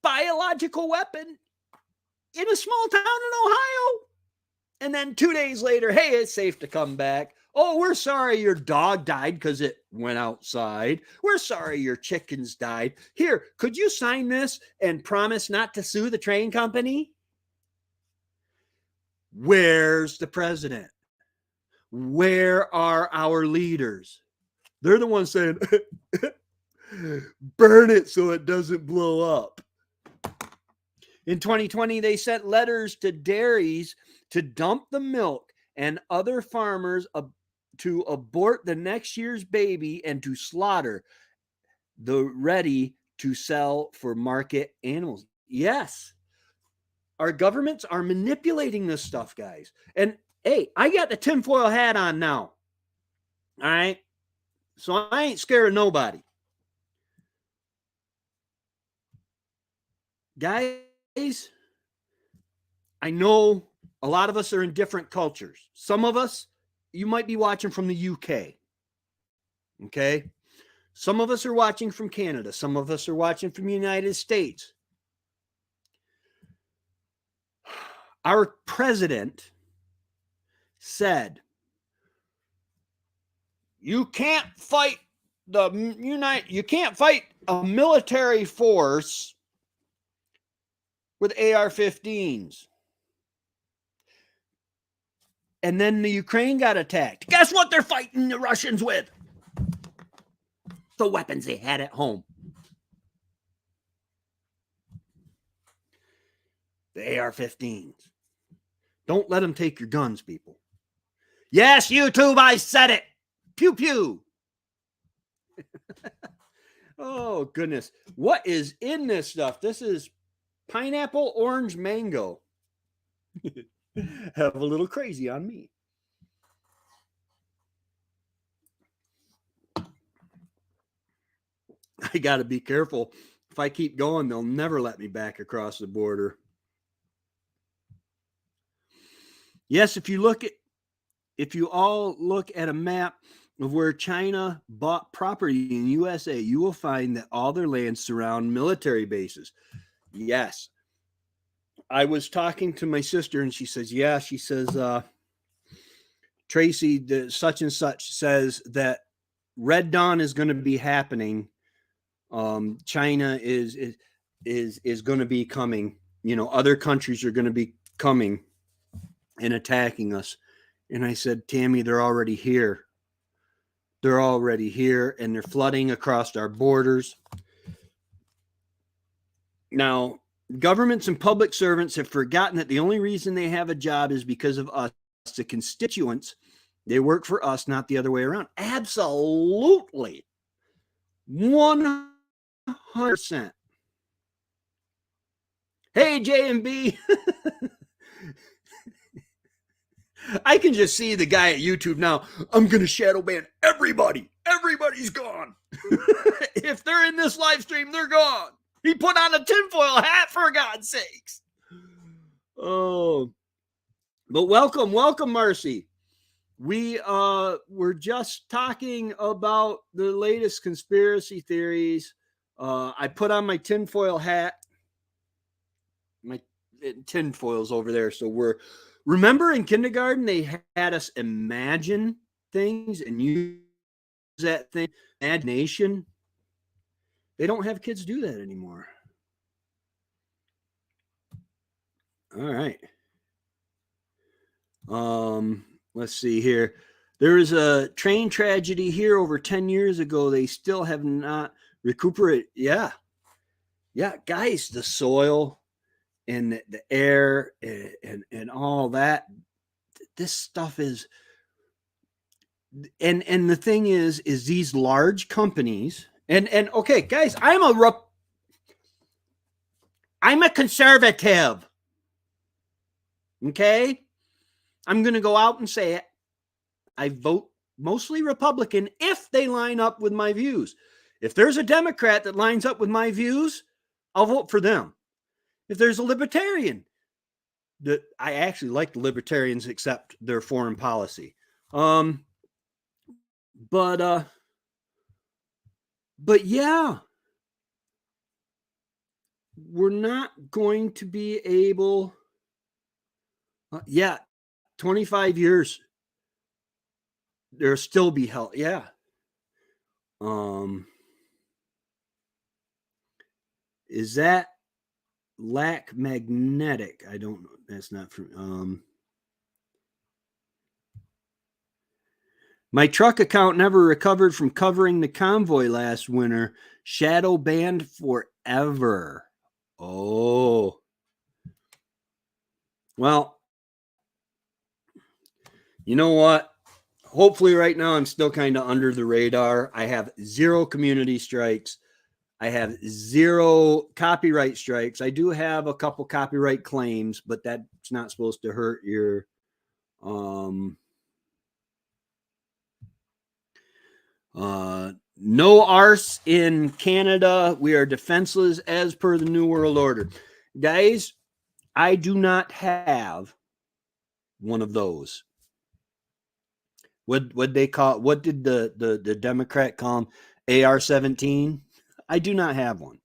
A: Biological weapon in a small town in Ohio. And then 2 days later, hey, it's safe to come back. Oh, we're sorry your dog died because it went outside. We're sorry your chickens died. Here, could you sign this and promise not to sue the train company? Where's the president? Where are our leaders? They're the ones saying, burn it so it doesn't blow up. In 2020, they sent letters to dairies to dump the milk and other farmers to abort the next year's baby and to slaughter the ready to sell for market animals. Yes, our governments are manipulating this stuff, guys. And hey, I got the tinfoil hat on now. All right. So I ain't scared of nobody. Guys, I know a lot of us are in different cultures. Some of us, you might be watching from the UK. Okay. Some of us are watching from Canada. Some of us are watching from the United States. Our president said, you can't fight you can't fight a military force with AR-15s. And then the Ukraine got attacked. Guess what they're fighting the Russians with? The weapons they had at home. The AR-15s. Don't let them take your guns, people. Yes, YouTube, I said it. Pew, pew. Oh, goodness. What is in this stuff? This is pineapple, orange, mango. Have a little crazy on me. I got to be careful. If I keep going, they'll never let me back across the border. Yes, if you all look at a map of where China bought property in USA, you will find that all their lands surround military bases. Yes. I was talking to my sister and she says, yeah, she says, Tracy, the such and such says that Red Dawn is going to be happening. China is going to be coming. You know, other countries are going to be coming and attacking us. And I said, Tammy, they're already here. They're already here and they're flooding across our borders. Now, governments and public servants have forgotten that the only reason they have a job is because of us, the constituents. They work for us, not the other way around. Absolutely. 100%. Hey, J&B. I can just see the guy at YouTube now. I'm going to shadow ban everybody. Everybody's gone. If they're in this live stream, they're gone. He put on a tinfoil hat, for God's sakes. Oh, but welcome, Marcy. We were just talking about the latest conspiracy theories. I put on my tinfoil hat. My tinfoil's over there, so remember in kindergarten they had us imagine things and use that thing, imagination. They don't have kids do that anymore. All right. Let's see here. There was a train tragedy here over 10 years ago. They still have not recuperated. Yeah. Yeah, guys, the soil and the air and all that. This stuff is, and the thing is these large companies, and okay, guys, I'm a conservative. Okay? I'm going to go out and say it. I vote mostly Republican if they line up with my views. If there's a Democrat that lines up with my views, I'll vote for them. If there's a libertarian, I actually like the libertarians except their foreign policy. But yeah, we're not going to be able. 25 years. There'll still be hell. Yeah. Is that lack magnetic? I don't know. That's not from. My truck account never recovered from covering the convoy last winter. Shadow banned forever. Oh. Well, you know what? Hopefully right now I'm still kind of under the radar. I have 0 community strikes. I have 0 copyright strikes. I do have a couple copyright claims, but that's not supposed to hurt your no arse in Canada. We are defenseless as per the New World Order. Guys, I do not have one of those. What they call, what did the Democrat call them? AR-17? I do not have one.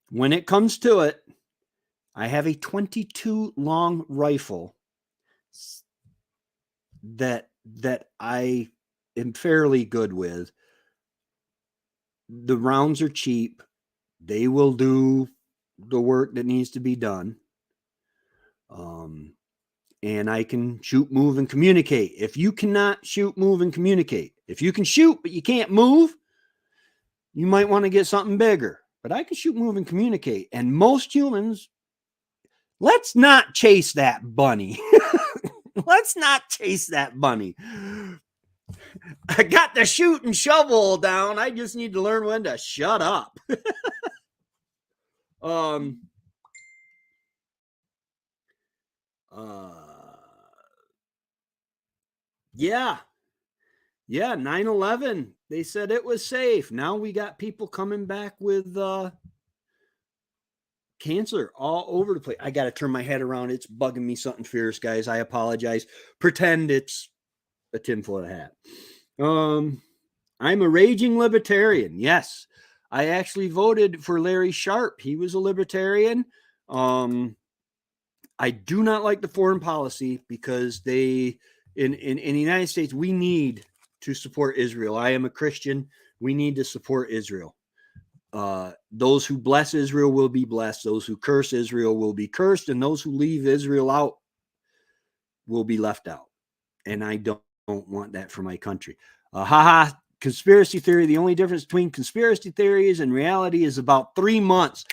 A: When it comes to it, I have a 22 long rifle that I am fairly good with. The rounds are cheap. They will do the work that needs to be done. and I can shoot, move, and communicate. If you cannot shoot, move, and communicate, if you can shoot, but you can't move, you might want to get something bigger. But I can shoot, move, and communicate. And most humans, let's not chase that bunny. Let's not chase that bunny. I got the shoot and shovel down. I just need to learn when to shut up. Yeah. 9/11. They said it was safe. Now we got people coming back with cancer all over the place. I got to turn my head around. It's bugging me something fierce, guys. I apologize. Pretend it's a tinfoil hat. I'm a raging libertarian. Yes. I actually voted for Larry Sharp. He was a libertarian. I do not like the foreign policy because in the United States, we need to support Israel. I am a Christian. We need to support Israel. Those who bless Israel will be blessed. Those who curse Israel will be cursed. And those who leave Israel out will be left out. And I don't want that for my country. Conspiracy theory. The only difference between conspiracy theories and reality is about 3 months.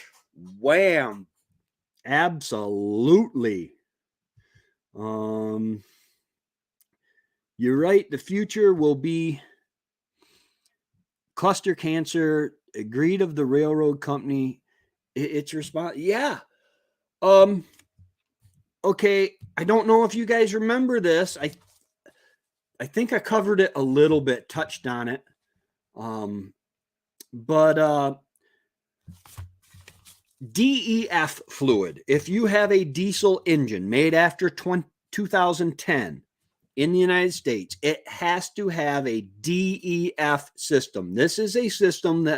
A: Wham. Absolutely. You're right. The future will be cluster cancer, greed of the railroad company. It's response. Yeah. Okay. I don't know if you guys remember this. I think I covered it a little bit, touched on it. But DEF fluid. If you have a diesel engine made after 2010 in the United States, it has to have a DEF system. This is a system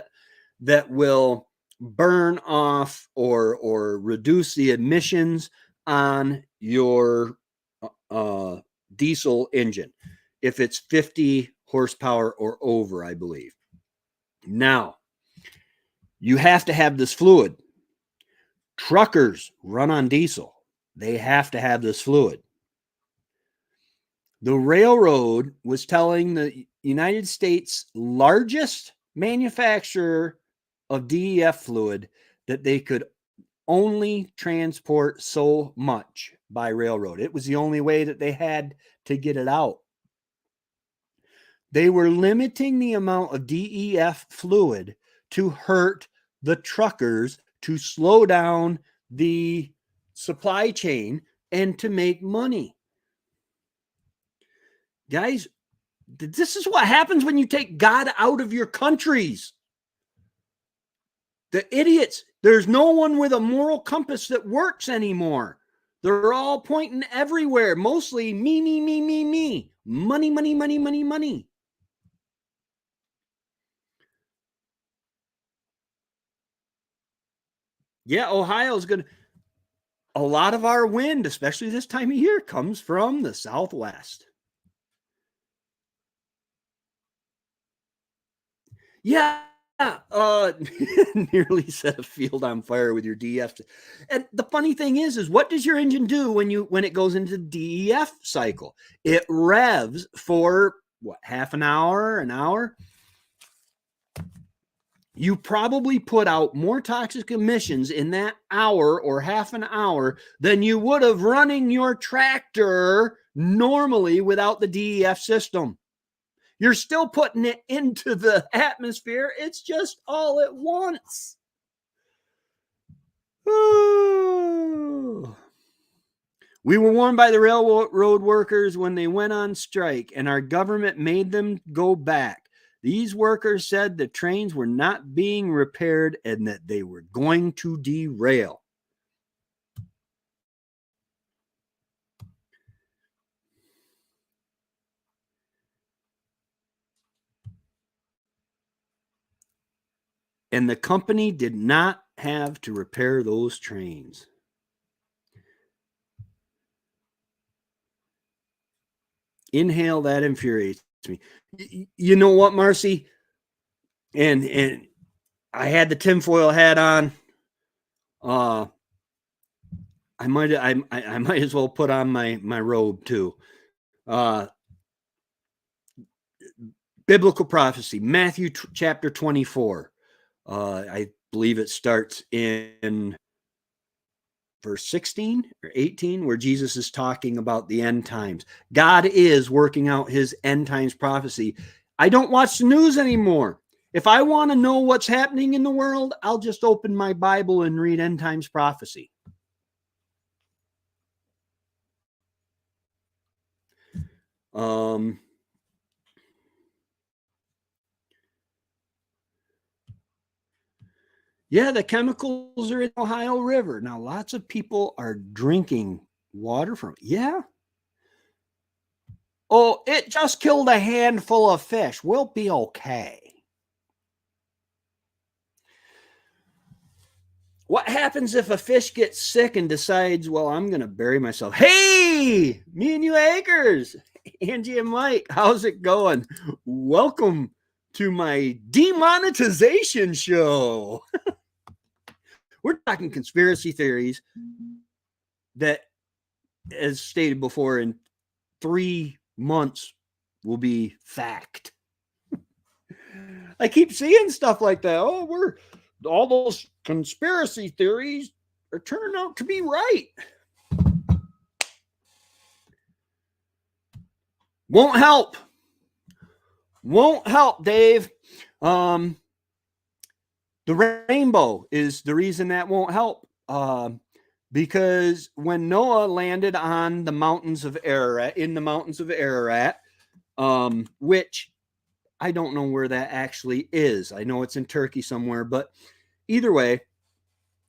A: that will burn off or reduce the emissions on your diesel engine if it's 50 horsepower or over, I believe. Now, you have to have this fluid. Truckers run on diesel. They have to have this fluid. The railroad was telling the United States largest manufacturer of DEF fluid that they could only transport so much by railroad. It was the only way that they had to get it out. They were limiting the amount of DEF fluid to hurt the truckers, to slow down the supply chain, and to make money. Guys, this is what happens when you take God out of your countries. The idiots, there's no one with a moral compass that works anymore. They're all pointing everywhere, mostly me. Money, money, money, money, money. Yeah, Ohio's going to, a lot of our wind, especially this time of year, comes from the Southwest. Yeah, nearly set a field on fire with your DEF. And the funny thing is what does your engine do when it goes into the DEF cycle? It revs for what, half an hour, an hour? You probably put out more toxic emissions in that hour or half an hour than you would have running your tractor normally without the DEF system. You're still putting it into the atmosphere. It's just all at once. We were warned by the railroad workers when they went on strike, and our government made them go back. These workers said the trains were not being repaired and that they were going to derail. And the company did not have to repair those trains. Inhale, that infuriates me. You know what, Marcy? And I had the tinfoil hat on. I might as well put on my robe too. Biblical prophecy, Matthew chapter 24. I believe it starts in verse 16 or 18, where Jesus is talking about the end times. God is working out his end times prophecy. I don't watch the news anymore. If I want to know what's happening in the world, I'll just open my Bible and read end times prophecy. Yeah, the chemicals are in the Ohio River. Now, lots of people are drinking water from it. Yeah. Oh, it just killed a handful of fish. We'll be okay. What happens if a fish gets sick and decides, well, I'm going to bury myself? Hey, me and you Acres, Angie and Mike, how's it going? Welcome to my demonetization show. We're talking conspiracy theories that, as stated before, in 3 months will be fact. I keep seeing stuff like that. Oh, all those conspiracy theories are turning out to be right. Won't help. Won't help, Dave. The rainbow is the reason that won't help. Because when Noah landed on the mountains of Ararat, which I don't know where that actually is. I know it's in Turkey somewhere, but either way,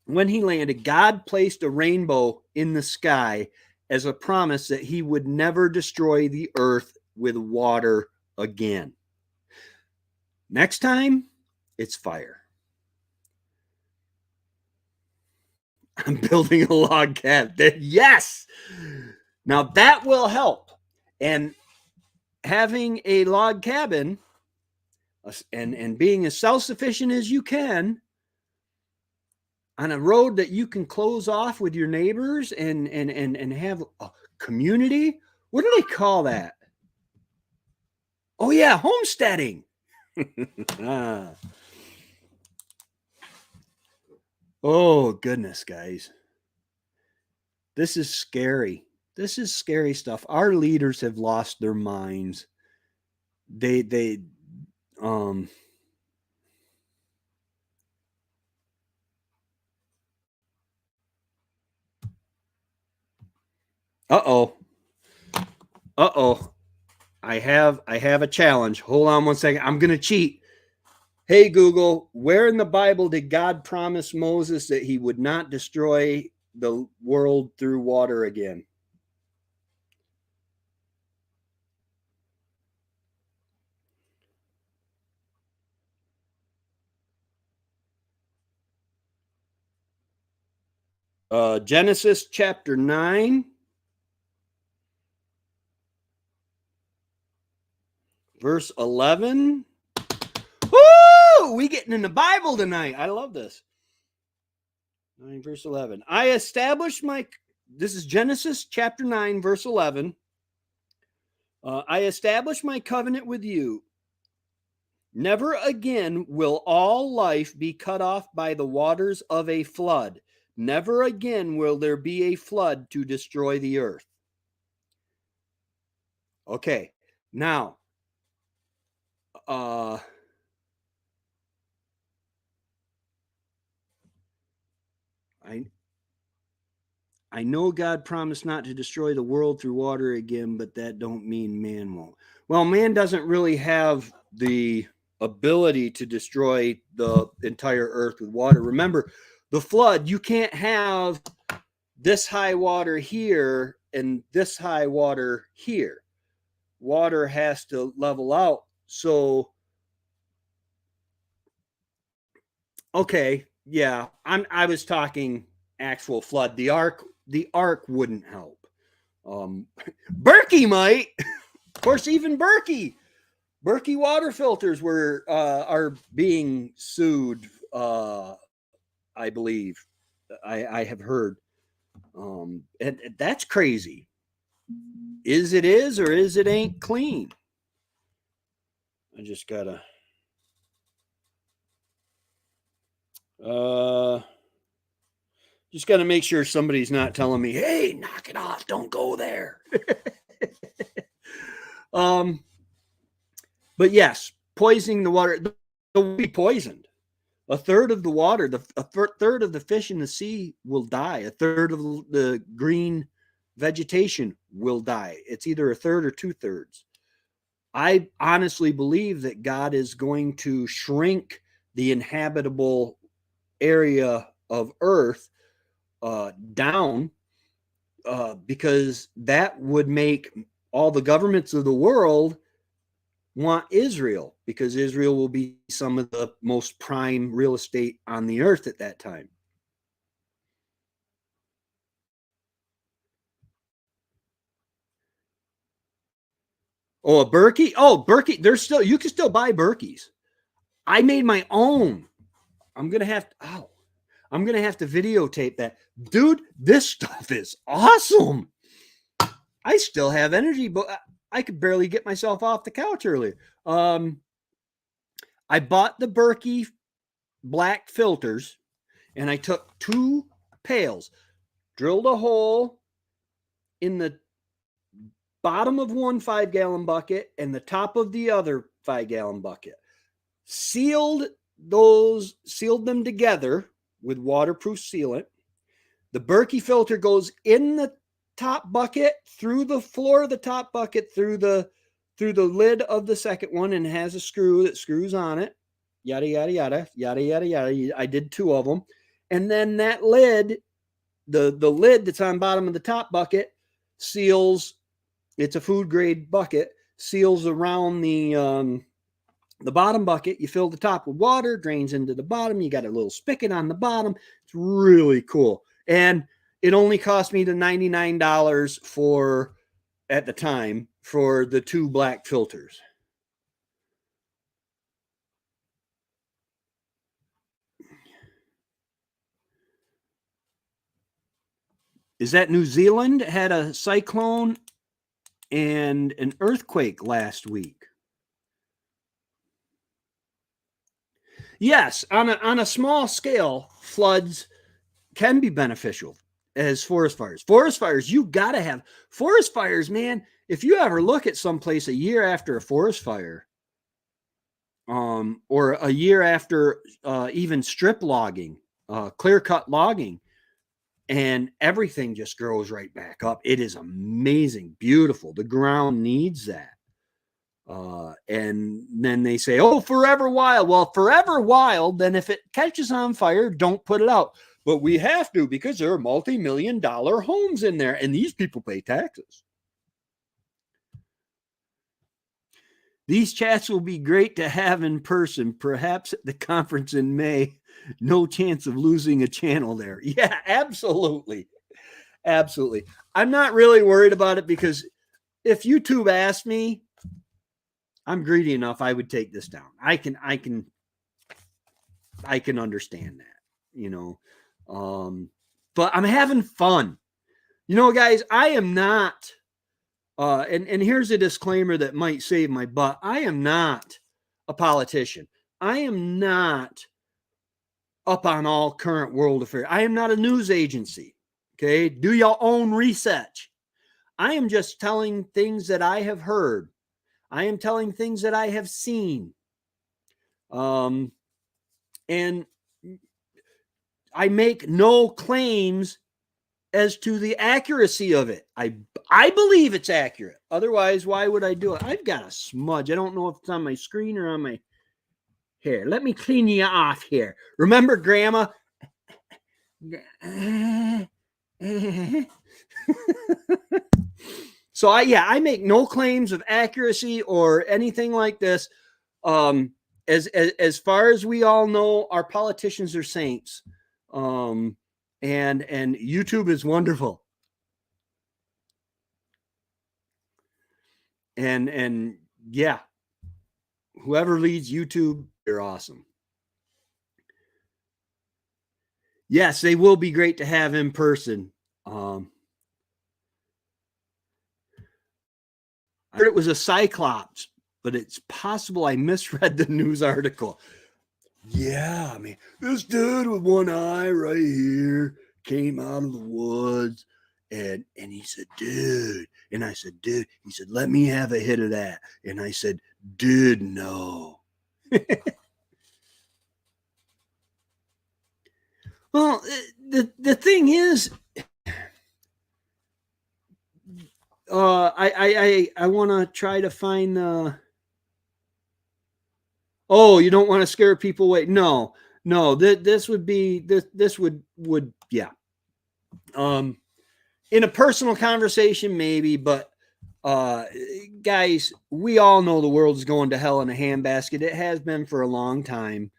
A: when he landed, God placed a rainbow in the sky as a promise that he would never destroy the earth with water again. Next time, it's fire. I'm building a log cabin. Yes! Now that will help. And having a log cabin and being as self-sufficient as you can on a road that you can close off with your neighbors and have a community. What do they call that? Oh yeah, homesteading. Oh goodness, guys. This is scary. This is scary stuff. Our leaders have lost their minds. Uh-oh. I have a challenge. Hold on one second. I'm going to cheat. Hey, Google, where in the Bible did God promise Moses that he would not destroy the world through water again? Genesis chapter 9. Verse 11. Woo! We getting in the Bible tonight. I love this. 9 verse 11. This is Genesis chapter 9 verse 11. I establish my covenant with you. Never again will all life be cut off by the waters of a flood. Never again will there be a flood to destroy the earth. Okay. Now, I know God promised not to destroy the world through water again, but that don't mean man won't. Well, man doesn't really have the ability to destroy the entire earth with water. Remember, the flood, you can't have this high water here and this high water here. Water has to level out. So, okay, yeah, I was talking actual flood. The ark wouldn't help. Berkey might. Of course, even Berkey water filters are being sued. I believe I have heard. And that's crazy. Is it is or is it ain't clean? I just gotta make sure somebody's not telling me, hey, knock it off, don't go there. But yes, poisoning the water, they'll be poisoned. A third of the water, a third of the fish in the sea will die. A third of the green vegetation will die. It's either a third or 2/3. I honestly believe that God is going to shrink the inhabitable area of Earth down because that would make all the governments of the world want Israel, because Israel will be some of the most prime real estate on the earth at that time. Oh, a Berkey? Oh, Berkey. There's still, you can still buy Berkeys. I made my own. I'm going to have to videotape that. Dude, this stuff is awesome. I still have energy, but I could barely get myself off the couch earlier. I bought the Berkey black filters, and I took 2 pails, drilled a hole in the bottom of one 5-gallon bucket and the top of the other 5-gallon bucket, sealed them together with waterproof sealant. The Berkey filter goes in the top bucket, through the floor of the top bucket, through the lid of the second one, and has a screw that screws on it. Yada, yada, yada, yada, yada, yada. I did 2 of them. And then that lid, the lid that's on bottom of the top bucket, seals. It's a food grade bucket, seals around the bottom bucket. You fill the top with water, drains into the bottom. You got a little spigot on the bottom. It's really cool. And it only cost me the $99 for, at the time, for the 2 black filters. Is that New Zealand had a cyclone and an earthquake last week? Yes, on a small scale, floods can be beneficial as forest fires. Forest fires, you got to have forest fires, man. If you ever look at someplace a year after a forest fire, or a year after even strip logging, clear cut logging, and everything just grows right back up. It is amazing, beautiful. The ground needs that. And then they say, oh, forever wild. Well, forever wild, then if it catches on fire, don't put it out. But we have to, because there are multi-million-dollar homes in there, and these people pay taxes. These chats will be great to have in person, perhaps at the conference in May. No chance of losing a channel there. Yeah, absolutely. Absolutely. I'm not really worried about it, because if YouTube asked me, I'm greedy enough, I would take this down. I can understand that, but I'm having fun. Guys, I am not, and here's a disclaimer that might save my butt. I am not a politician. I am not up on all current world affairs. I am not a news agency. Okay. Do your own research. I am just telling things that I have heard. I am telling things that I have seen. And I make no claims as to the accuracy of it. I believe it's accurate. Otherwise, why would I do it? I've got a smudge. I don't know if it's on my screen or on my hair. Let me clean you off here. Remember, Grandma? So I make no claims of accuracy or anything like this. As far as we all know, our politicians are saints. And YouTube is wonderful. And yeah, whoever leads YouTube, they're awesome. Yes, they will be great to have in person. I heard it was a cyclops, but it's possible I misread the news article. Yeah, I mean, this dude with one eye right here came out of the woods and he said, dude. And I said, dude. He said, let me have a hit of that. And I said, dude, no. Well, the thing is, I want to try to find. Oh, you don't want to scare people away? No. This would be this would yeah. In a personal conversation, maybe, but guys, we all know the world is going to hell in a handbasket. It has been for a long time.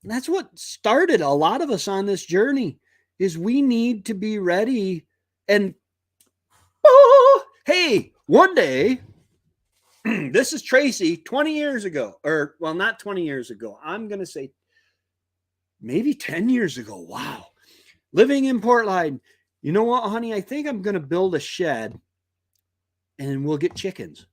A: That's what started a lot of us on this journey. Is we need to be ready. And hey, one day, this is Tracy 20 years ago, or well, not 20 years ago. I'm going to say maybe 10 years ago. Wow. Living in Portland. You know what, honey? I think I'm going to build a shed and we'll get chickens.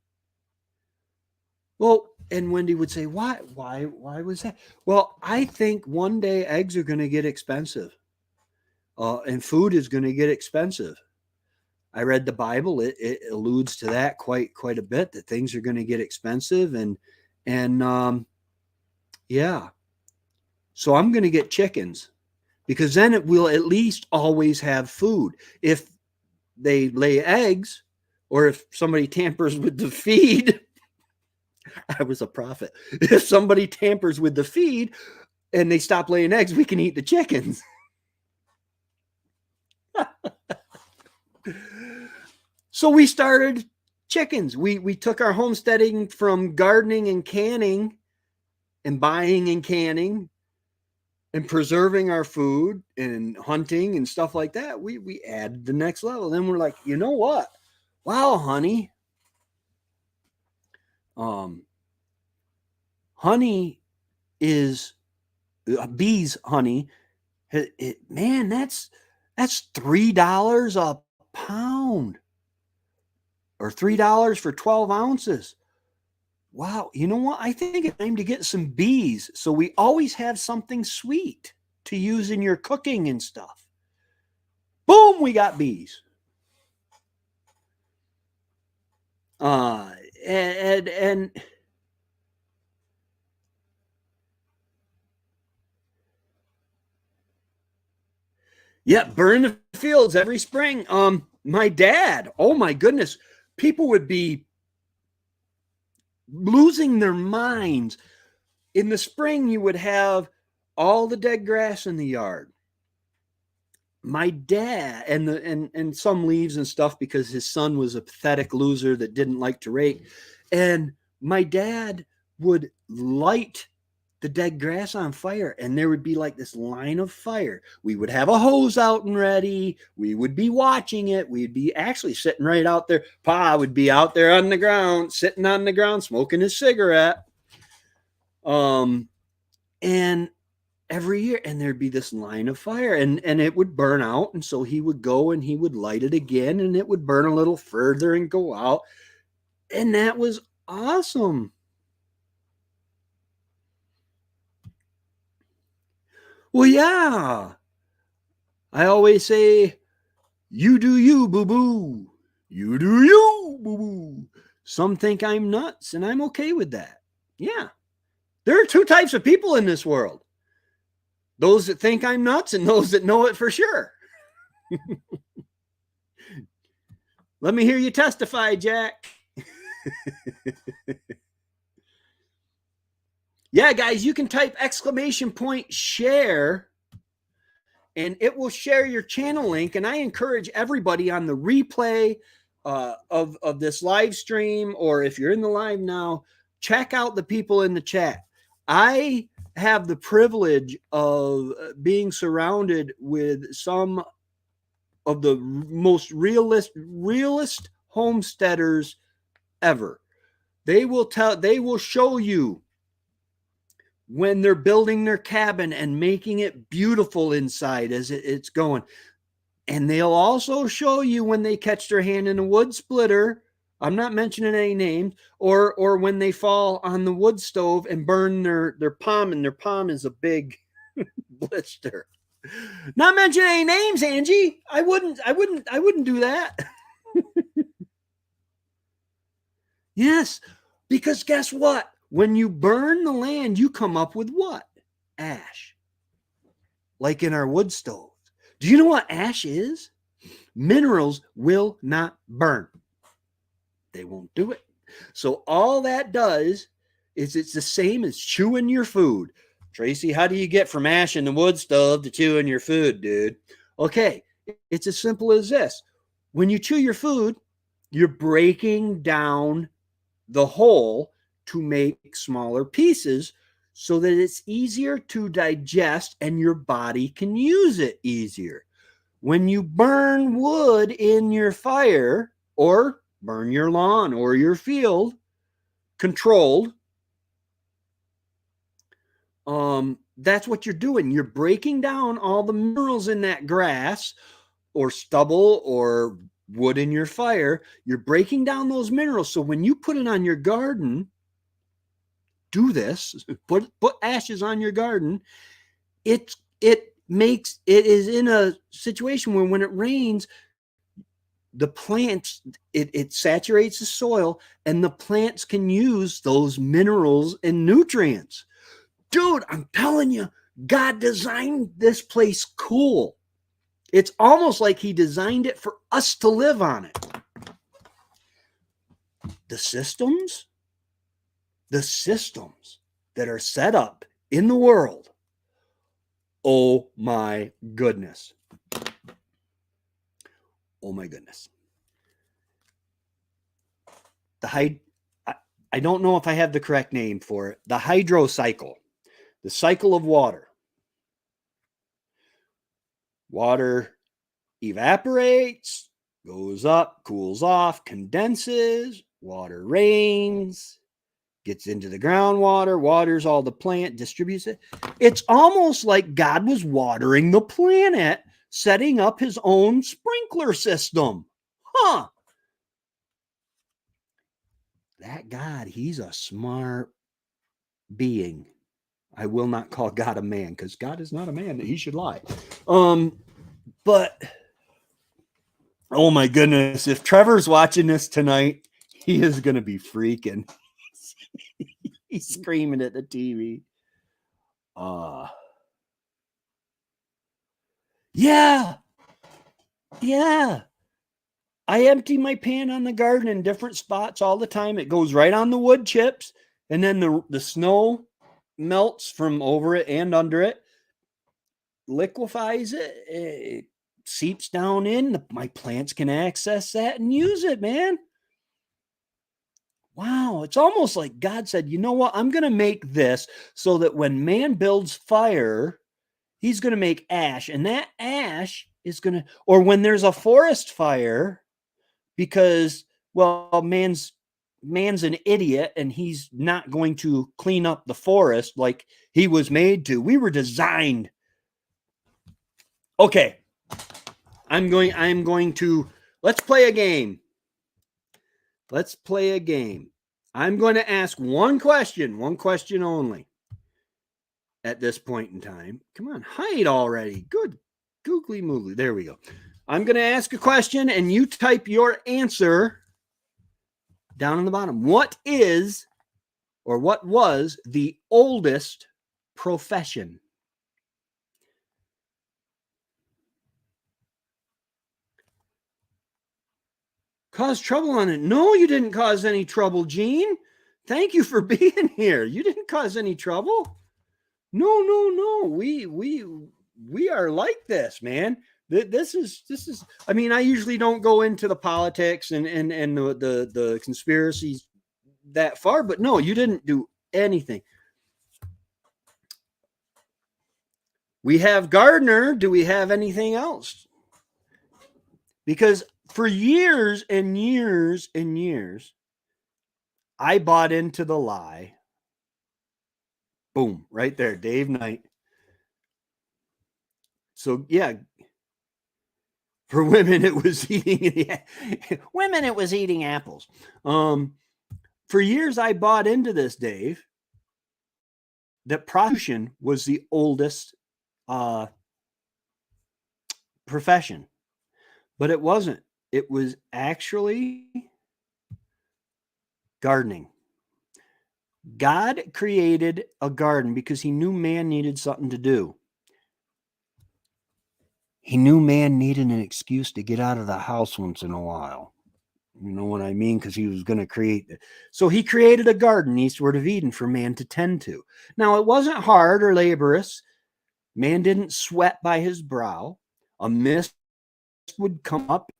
A: Well, and Wendy would say, why was that? Well, I think one day eggs are going to get expensive. And food is going to get expensive. I read the Bible. It alludes to that quite a bit, that things are going to get expensive. And yeah. So I'm going to get chickens because then it will at least always have food. If they lay eggs or if somebody tampers with the feed, I was a prophet. If somebody tampers with the feed and they stop laying eggs, we can eat the chickens. So we started chickens. We took our homesteading from gardening and canning and buying and canning and preserving our food and hunting and stuff like that. We added the next level. Then we're like, you know what? Wow, honey. Honey is bees honey. Man, that's $3 a pound or $3 for 12 ounces. Wow. You know what? I think it's time to get some bees. So we always have something sweet to use in your cooking and stuff. Boom, we got bees. And yeah, burn the fields every spring. My dad, oh my goodness, people would be losing their minds. In the spring, you would have all the dead grass in the yard. My dad and some leaves and stuff because his son was a pathetic loser that didn't like to rake. And my dad would light the dead grass on fire, and there would be like this line of fire. We would have a hose out and ready. We would be watching it. We'd be actually sitting right out there. Pa would be out there on the ground, sitting on the ground, smoking his cigarette. And every year, and there'd be this line of fire, and it would burn out. And so he would go and he would light it again, and it would burn a little further and go out. And that was awesome. Well, yeah. I always say, you do you, boo-boo. You do you, boo-boo. Some think I'm nuts, and I'm okay with that. Yeah. There are two types of people in this world. Those that think I'm nuts and those that know it for sure. Let me hear you testify, Jack. Yeah, guys, you can type !share and it will share your channel link. And I encourage everybody on the replay of this live stream, or if you're in the live now, check out the people in the chat. I have the privilege of being surrounded with some of the most realist homesteaders ever. They will show you when they're building their cabin and making it beautiful inside as it's going. And they'll also show you when they catch their hand in a wood splitter. I'm not mentioning any names, or when they fall on the wood stove and burn their palm, and their palm is a big blister. Not mentioning any names, Angie. I wouldn't do that. Yes, because guess what? When you burn the land, you come up with what? Ash. Like in our wood stoves. Do you know what ash is? Minerals will not burn. They won't do it. So all that does is it's the same as chewing your food. Tracy, how do you get from ash in the wood stove to chewing your food, dude? Okay, it's as simple as this. When you chew your food, you're breaking down the whole to make smaller pieces so that it's easier to digest and your body can use it easier. When you burn wood in your fire or burn your lawn or your field controlled, that's what you're doing. You're breaking down all the minerals in that grass or stubble or wood in your fire. You're breaking down those minerals. So when you put it on your garden, do this, put ashes on your garden. It is in a situation where when it rains, the plants, it saturates the soil and the plants can use those minerals and nutrients. Dude, I'm telling you, God designed this place cool. It's almost like he designed it for us to live on it. The systems that are set up in the world. Oh my goodness. Oh my goodness. I don't know if I have the correct name for it. The hydro cycle. The cycle of water. Water evaporates, goes up, cools off, condenses, water rains, gets into the groundwater, waters all the plant, distributes it. It's almost like God was watering the planet, setting up his own sprinkler system. Huh. That God, he's a smart being. I will not call God a man because God is not a man that he should lie. But oh my goodness, if Trevor's watching this tonight, he is going to be freaking. He's screaming at the TV. Yeah. I empty my pan on the garden in different spots all the time. It goes right on the wood chips, and then the snow melts from over it and under it, liquefies it, it seeps down in. My plants can access that and use it, man. Wow, it's almost like God said, you know what? I'm going to make this so that when man builds fire, he's going to make ash, and that ash is going to, or when there's a forest fire, because, well, man's an idiot and he's not going to clean up the forest like he was made to. We were designed. Okay. I'm going to, let's play a game. Let's play a game. I'm going to ask one question only at this point in time. Come on, hide already. Good googly moogly. There we go. I'm going to ask a question and you type your answer down on the bottom. What is, or what was the oldest profession? Cause trouble on it. No, you didn't cause any trouble, Gene. Thank you for being here. You didn't cause any trouble. No. We are like this, man. This is. I mean, I usually don't go into the politics and the conspiracies that far, but no, you didn't do anything. We have Gardner. Do we have anything else? Because for years and years and years, I bought into the lie Boom, right there, Dave Knight. So yeah, for women it was eating apples. For years I bought into this, Dave, that prostitution was the oldest profession, but it wasn't. It was actually gardening. God created a garden because he knew man needed something to do. He knew man needed an excuse to get out of the house once in a while. You know what I mean? Because he was going to create it. So he created a garden eastward of Eden for man to tend to. Now, it wasn't hard or laborious. Man didn't sweat by his brow. A mist would come up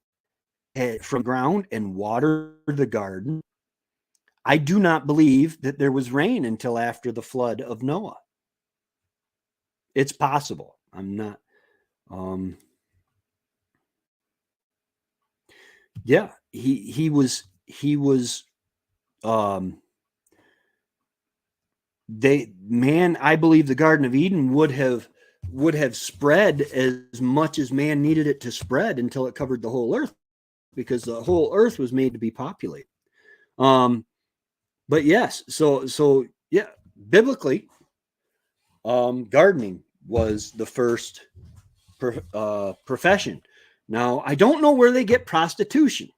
A: from the ground and water the garden. I do not believe that there was rain until after the flood of Noah. It's possible. I'm not. Yeah, he was I believe the Garden of Eden would have spread as much as man needed it to spread until it covered the whole earth, because the whole earth was made to be populated. But yes, so yeah, biblically, gardening was the first profession. Now, I don't know where they get prostitution.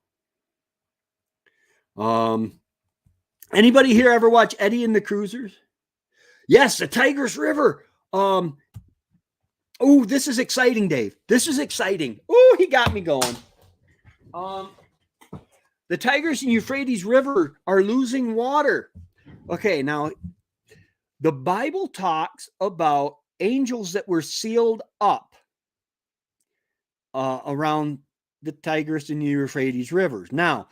A: Anybody here ever watch Eddie and the Cruisers? Yes, the Tigris River. Oh, this is exciting, Dave. This is exciting. Oh, he got me going. The Tigris and Euphrates River are losing water. Okay, now the Bible talks about angels that were sealed up around the Tigris and the Euphrates rivers. Now,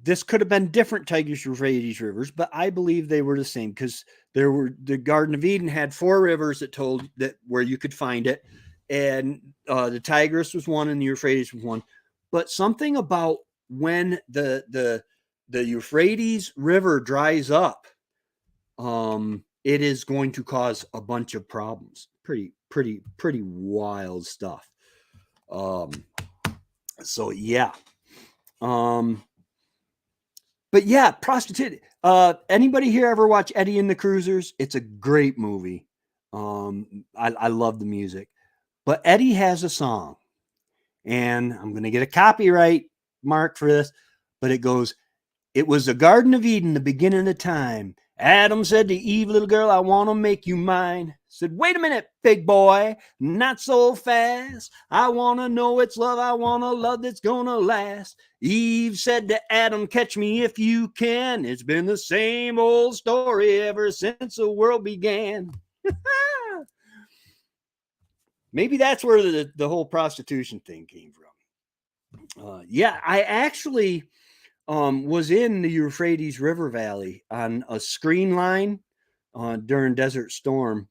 A: this could have been different Tigris Euphrates rivers, but I believe they were the same, because the Garden of Eden had 4 rivers that told that where you could find it, and the Tigris was one and the Euphrates was one. But something about when the Euphrates River dries up, it is going to cause a bunch of problems. Pretty wild stuff. So yeah. But yeah, prostitute. Anybody here ever watch Eddie and the Cruisers? It's a great movie. I love the music. But Eddie has a song, and I'm going to get a copyright mark for this, but it goes, "It was the Garden of Eden, the beginning of time. Adam said to Eve, little girl, I want to make you mine. Said, wait a minute, big boy, not so fast. I want to know it's love. I want a love that's going to last. Eve said to Adam, catch me if you can. It's been the same old story ever since the world began." Maybe that's where the whole prostitution thing came from. Yeah, I actually was in the Euphrates River Valley on a screen line during Desert Storm,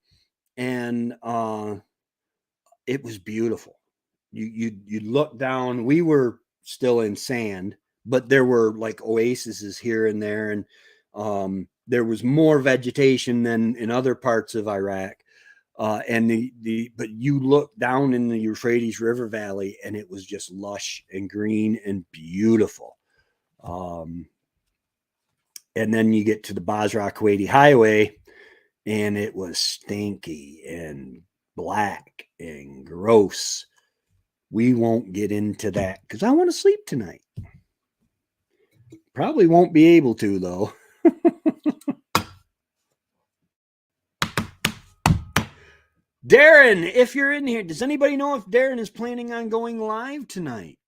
A: and it was beautiful. You look down. We were still in sand, but there were like oases here and there, and there was more vegetation than in other parts of Iraq. And but you look down in the Euphrates River Valley, and it was just lush and green and beautiful. And then you get to the Basra Kuwaiti Highway, and it was stinky and black and gross. We won't get into that because I want to sleep tonight. Probably won't be able to, though. Darren, if you're in here, does anybody know if Darren is planning on going live tonight?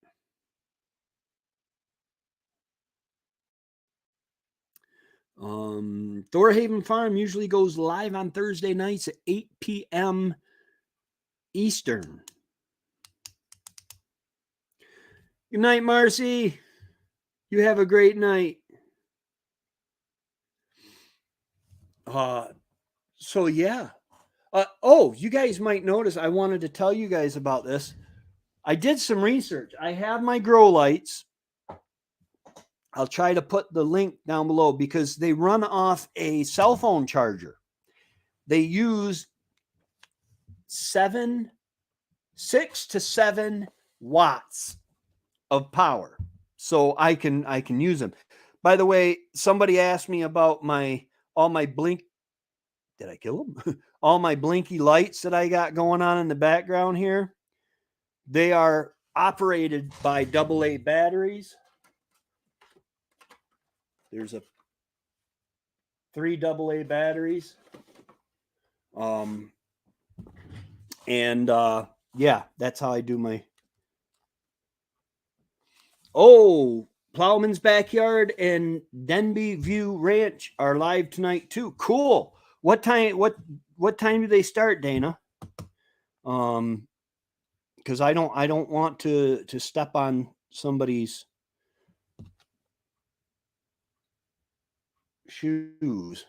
A: Thorhaven Farm usually goes live on Thursday nights at 8 p.m. Eastern. Good night, Marcy. You have a great night. So yeah. Oh, you guys might notice, I wanted to tell you guys about this. I did some research. I have my grow lights. I'll try to put the link down below because they run off a cell phone charger. they use 6 to 7 watts of power. So I can use them. By the way, somebody asked me about all my blink. Did I kill them? All my blinky lights that I got going on in the background here. They are operated by AA batteries. There's 3 AA batteries. Yeah, that's how I do my. Oh, Plowman's Backyard and Denby View Ranch are live tonight too. Cool. What time? What time do they start, Dana? Because I don't want to step on somebody's shoes.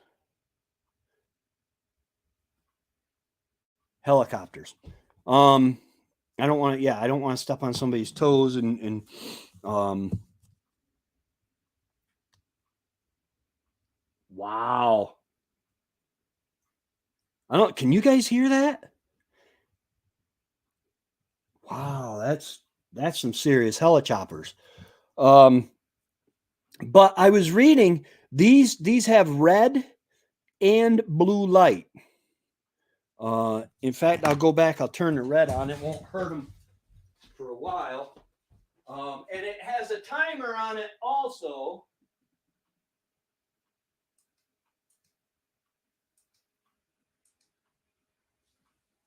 A: Helicopters. I don't want to. Yeah, I don't want to step on somebody's toes and Wow. Can you guys hear that? Wow, that's some serious helichoppers. But I was reading these have red and blue light. In fact, I'll go back, I'll turn the red on. It won't hurt them for a while. And it has a timer on it also.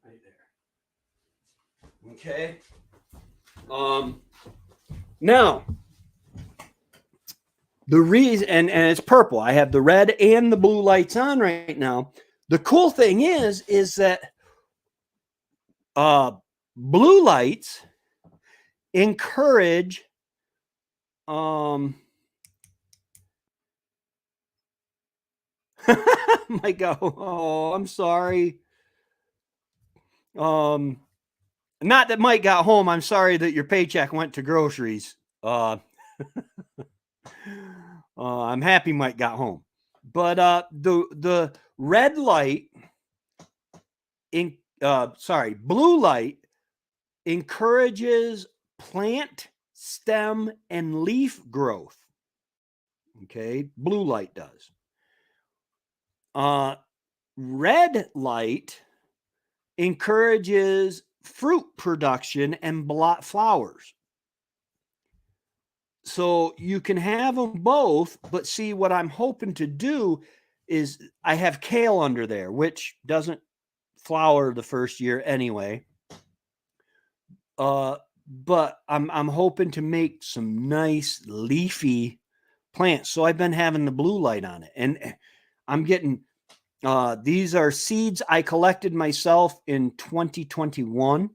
A: Right there. Okay. Now the reason, and it's purple. I have the red and the blue lights on right now. The cool thing is that blue lights encourage Mike got home. Oh, I'm sorry. Not that Mike got home. I'm sorry that your paycheck went to groceries. I'm happy Mike got home. But the red light blue light encourages plant stem and leaf growth. Okay, blue light does. Red light encourages fruit production and flowers. So you can have them both, but see what I'm hoping to do is I have kale under there, which doesn't flower the first year anyway. But I'm hoping to make some nice leafy plants. So I've been having the blue light on it, and I'm getting these are seeds I collected myself in 2021.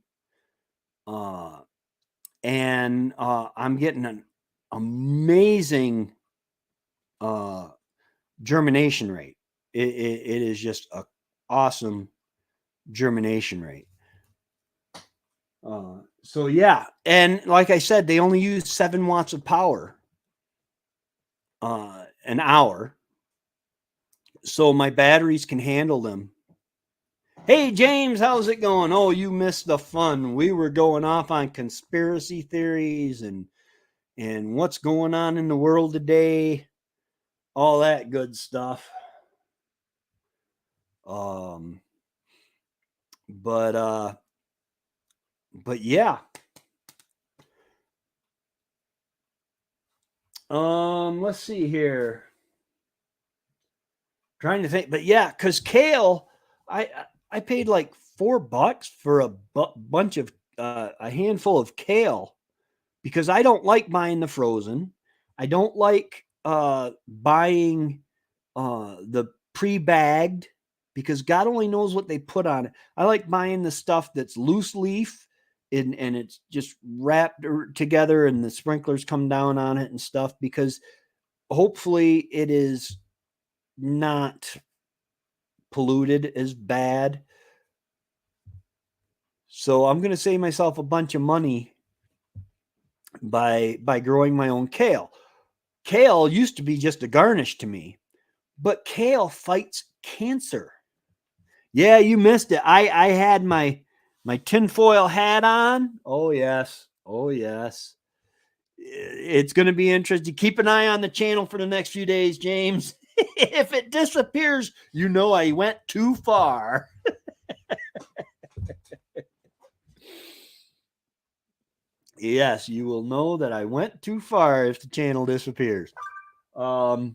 A: And I'm getting an amazing germination rate. It is just an awesome germination rate. So yeah, and like I said, they only use 7 watts of power an hour, so my batteries can handle them. Hey James, how's it going? Oh, you missed the fun. We were going off on conspiracy theories and what's going on in the world today, all that good stuff. But yeah. Let's see here. Trying to think, but yeah, because kale, I paid like $4 for a bunch of a handful of kale because I don't like buying the frozen. I don't like buying the pre-bagged because God only knows what they put on it. I like buying the stuff that's loose leaf and it's just wrapped together and the sprinklers come down on it and stuff because hopefully it is not polluted as bad. So I'm going to save myself a bunch of money by growing my own kale. Kale used to be just a garnish to me, but kale fights cancer. Yeah, you missed it. I had my tinfoil hat on. Oh yes. Oh yes. It's going to be interesting. Keep an eye on the channel for the next few days, James. If it disappears, you know I went too far. Yes, you will know that I went too far if the channel disappears. But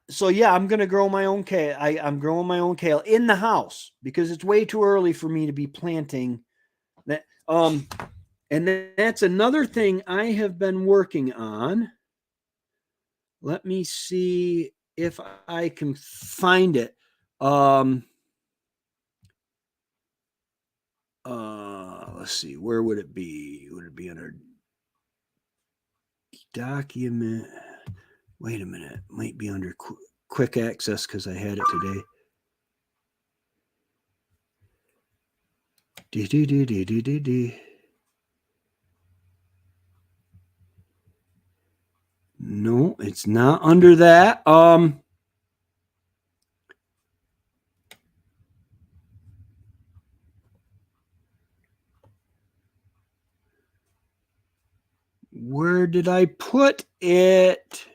A: so yeah, I'm gonna grow my own kale. I'm growing my own kale in the house because it's way too early for me to be planting that. And that's another thing I have been working on. Let me see if I can find it. Let's see, where would it be? Would it be under document? Wait a minute, might be under quick access because I had it today. No, it's not under that. Where did I put it?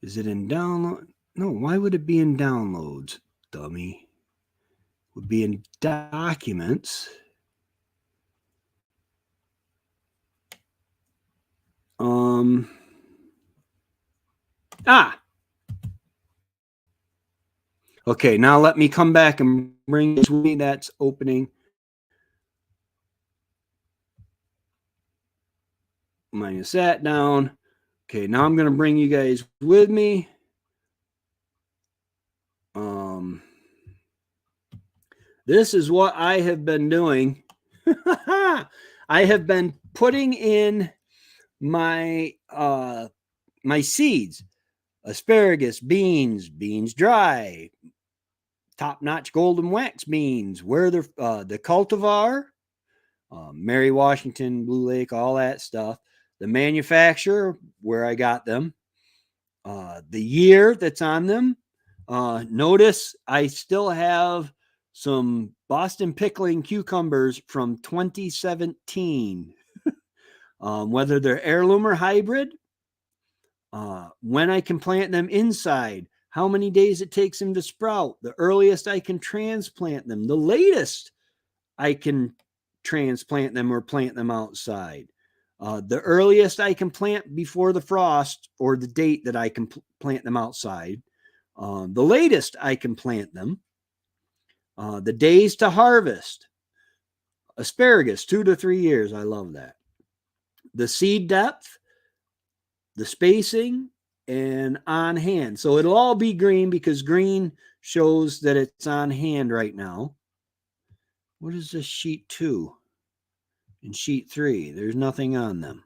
A: Is it in download? No, why would it be in downloads, dummy? It would be in documents. Okay, now let me come back and bring this with me. That's opening. Minus that down. Okay, now I'm going to bring you guys with me. This is what I have been doing. I have been putting in my my seeds: asparagus, beans, beans dry, top-notch golden wax beans, where the cultivar, Mary Washington, Blue Lake, all that stuff, the manufacturer, where I got them, the year that's on them. Notice I still have some Boston pickling cucumbers from 2017. Whether they're heirloom or hybrid, when I can plant them inside, how many days it takes them to sprout, the earliest I can transplant them, the latest I can transplant them or plant them outside, the earliest I can plant before the frost or the date that I can plant them outside, the latest I can plant them, the days to harvest. Asparagus, 2 to 3 years. I love that. The seed depth, the spacing, and on hand. So it'll all be green because green shows that it's on hand right now. What is this sheet 2 and sheet 3? There's nothing on them.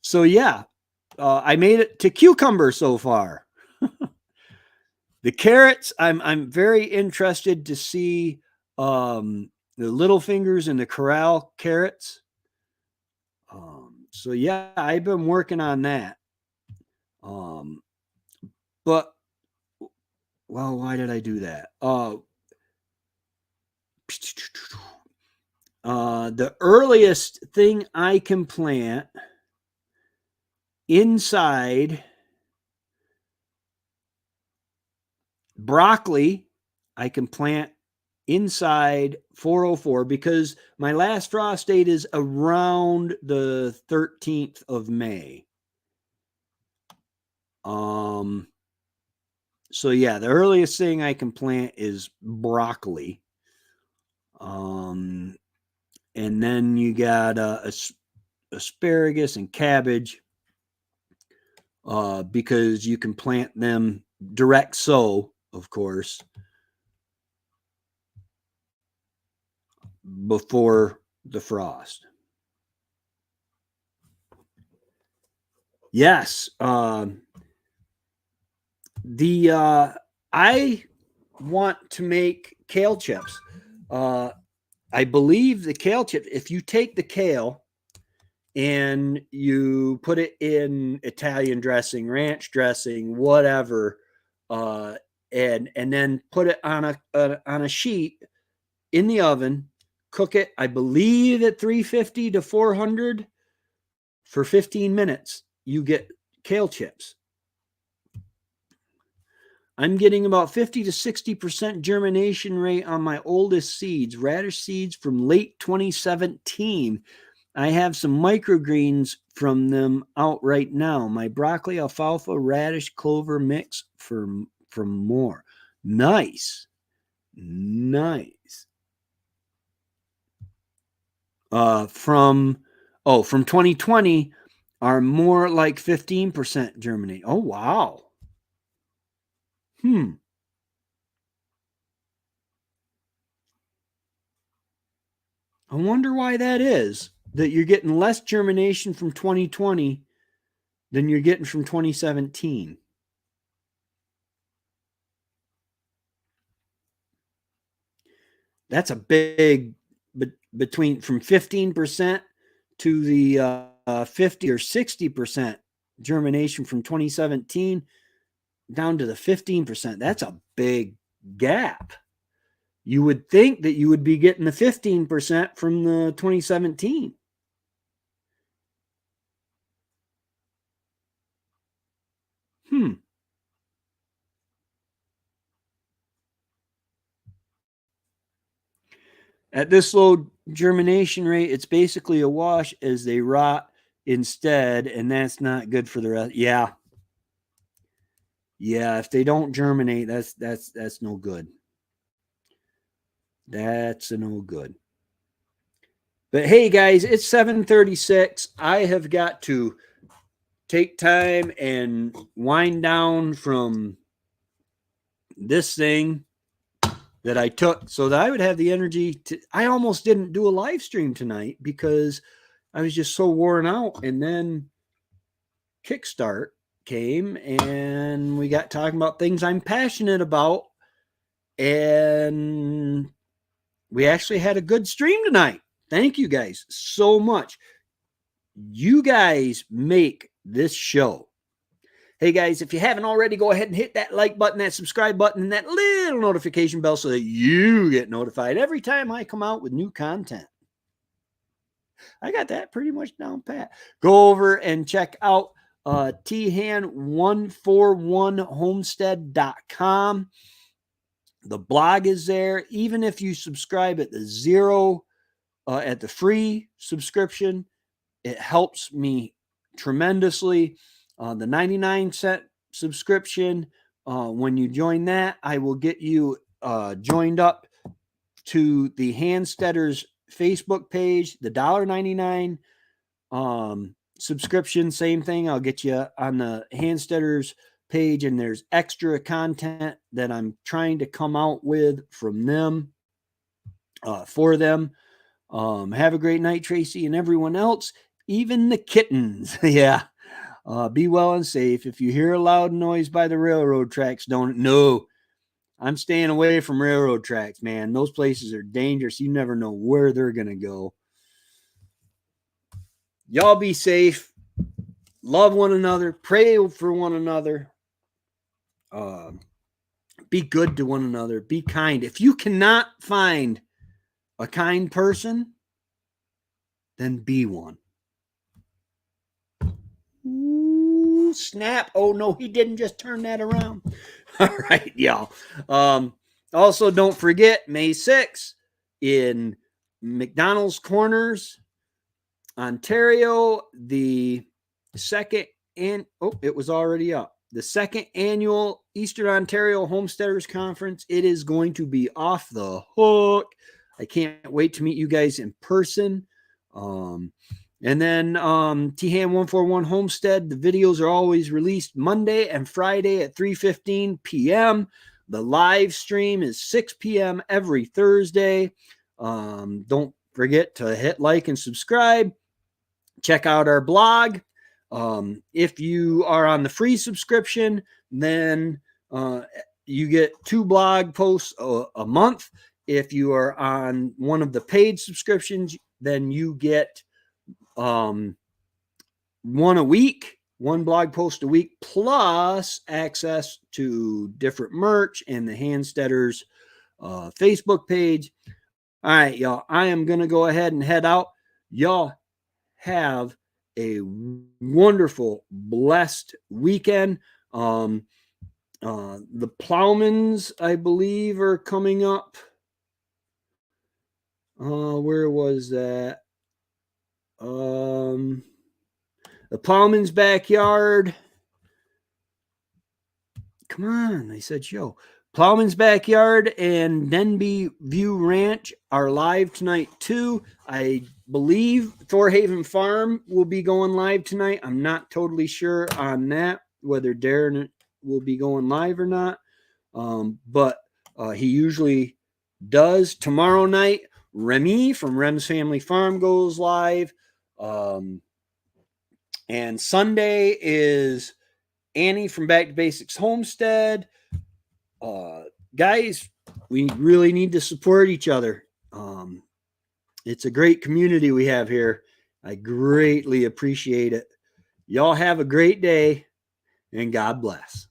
A: So yeah, I made it to cucumber so far. The carrots, I'm very interested to see the little fingers and the corral carrots. So yeah, I've been working on that. But well, why did I do that? The earliest thing I can plant inside broccoli, I can plant inside 404 because my last frost date is around the 13th of May. So yeah, the earliest thing I can plant is broccoli. And then you got asparagus and cabbage, because you can plant them direct sow, of course, before the frost. Yes. I want to make kale chips. I believe the kale chip, if you take the kale and you put it in Italian dressing, ranch dressing, whatever, and then put it on a sheet in the oven. Cook it, I believe, at 350 to 400 for 15 minutes. You get kale chips. I'm getting about 50 to 60% germination rate on my oldest seeds, radish seeds from late 2017. I have some microgreens from them out right now. My broccoli, alfalfa, radish, clover mix from more. Nice. Nice. From 2020 are more like 15% germinate. Oh, wow. I wonder why that is, that you're getting less germination from 2020 than you're getting from 2017. That's a big, between from 15% to the 50 or 60% germination from 2017 down to the 15%. That's a big gap. You would think that you would be getting the 15% from the 2017. At this low germination rate, it's basically a wash as they rot instead, and that's not good for the rest. Yeah. Yeah, if they don't germinate, that's no good. That's a no good. But hey guys, it's 7:36. I have got to take time and wind down from this thing that I took so that I would have the energy to. I almost didn't do a live stream tonight because I was just so worn out. And then Kickstart came and we got talking about things I'm passionate about. And we actually had a good stream tonight. Thank you guys so much. You guys make this show. Hey guys, if you haven't already, go ahead and hit that like button, that subscribe button, and that little notification bell so that you get notified every time I come out with new content. I got that pretty much down pat. Go over and check out than141homestead.com. The blog is there. Even if you subscribe at the free subscription, it helps me tremendously. The 99-cent subscription, when you join that, I will get you joined up to the Homesteaders Facebook page. The $1.99 subscription, same thing. I'll get you on the Homesteaders page, and there's extra content that I'm trying to come out with from them, for them. Have a great night, Tracy, and everyone else, even the kittens. Yeah. Be well and safe. If you hear a loud noise by the railroad tracks, no. I'm staying away from railroad tracks, man. Those places are dangerous. You never know where they're going to go. Y'all be safe. Love one another. Pray for one another. Be good to one another. Be kind. If you cannot find a kind person, then be one. Ooh, snap. Oh, no, he didn't just turn that around. All right, y'all. Also, don't forget, May 6th in McDonald's Corners, Ontario, the second, and it was already up. The second annual Eastern Ontario Homesteaders Conference. It is going to be off the hook. I can't wait to meet you guys in person. And then T-Ham 141 Homestead, the videos are always released Monday and Friday at 3:15 p.m. The live stream is 6 p.m. every Thursday. Don't forget to hit like and subscribe. Check out our blog. If you are on the free subscription, then you get 2 blog posts a month. If you are on one of the paid subscriptions, then you get one a week, one blog post a week, plus access to different merch and the Handsteaders Facebook page. All right, y'all. I am going to go ahead and head out. Y'all have a wonderful, blessed weekend. The Plowmans, I believe, are coming up. Where was that? The Plowman's Backyard. Come on, I said show. Plowman's Backyard and Denby View Ranch are live tonight too. I believe Thorhaven Farm will be going live tonight. I'm not totally sure on that, whether Darren will be going live or not. But he usually does. Tomorrow night, Remy from Rem's Family Farm goes live. And Sunday is Annie from Back to Basics Homestead. Guys, we really need to support each other. It's a great community we have here. I greatly appreciate it. Y'all have a great day, and God bless.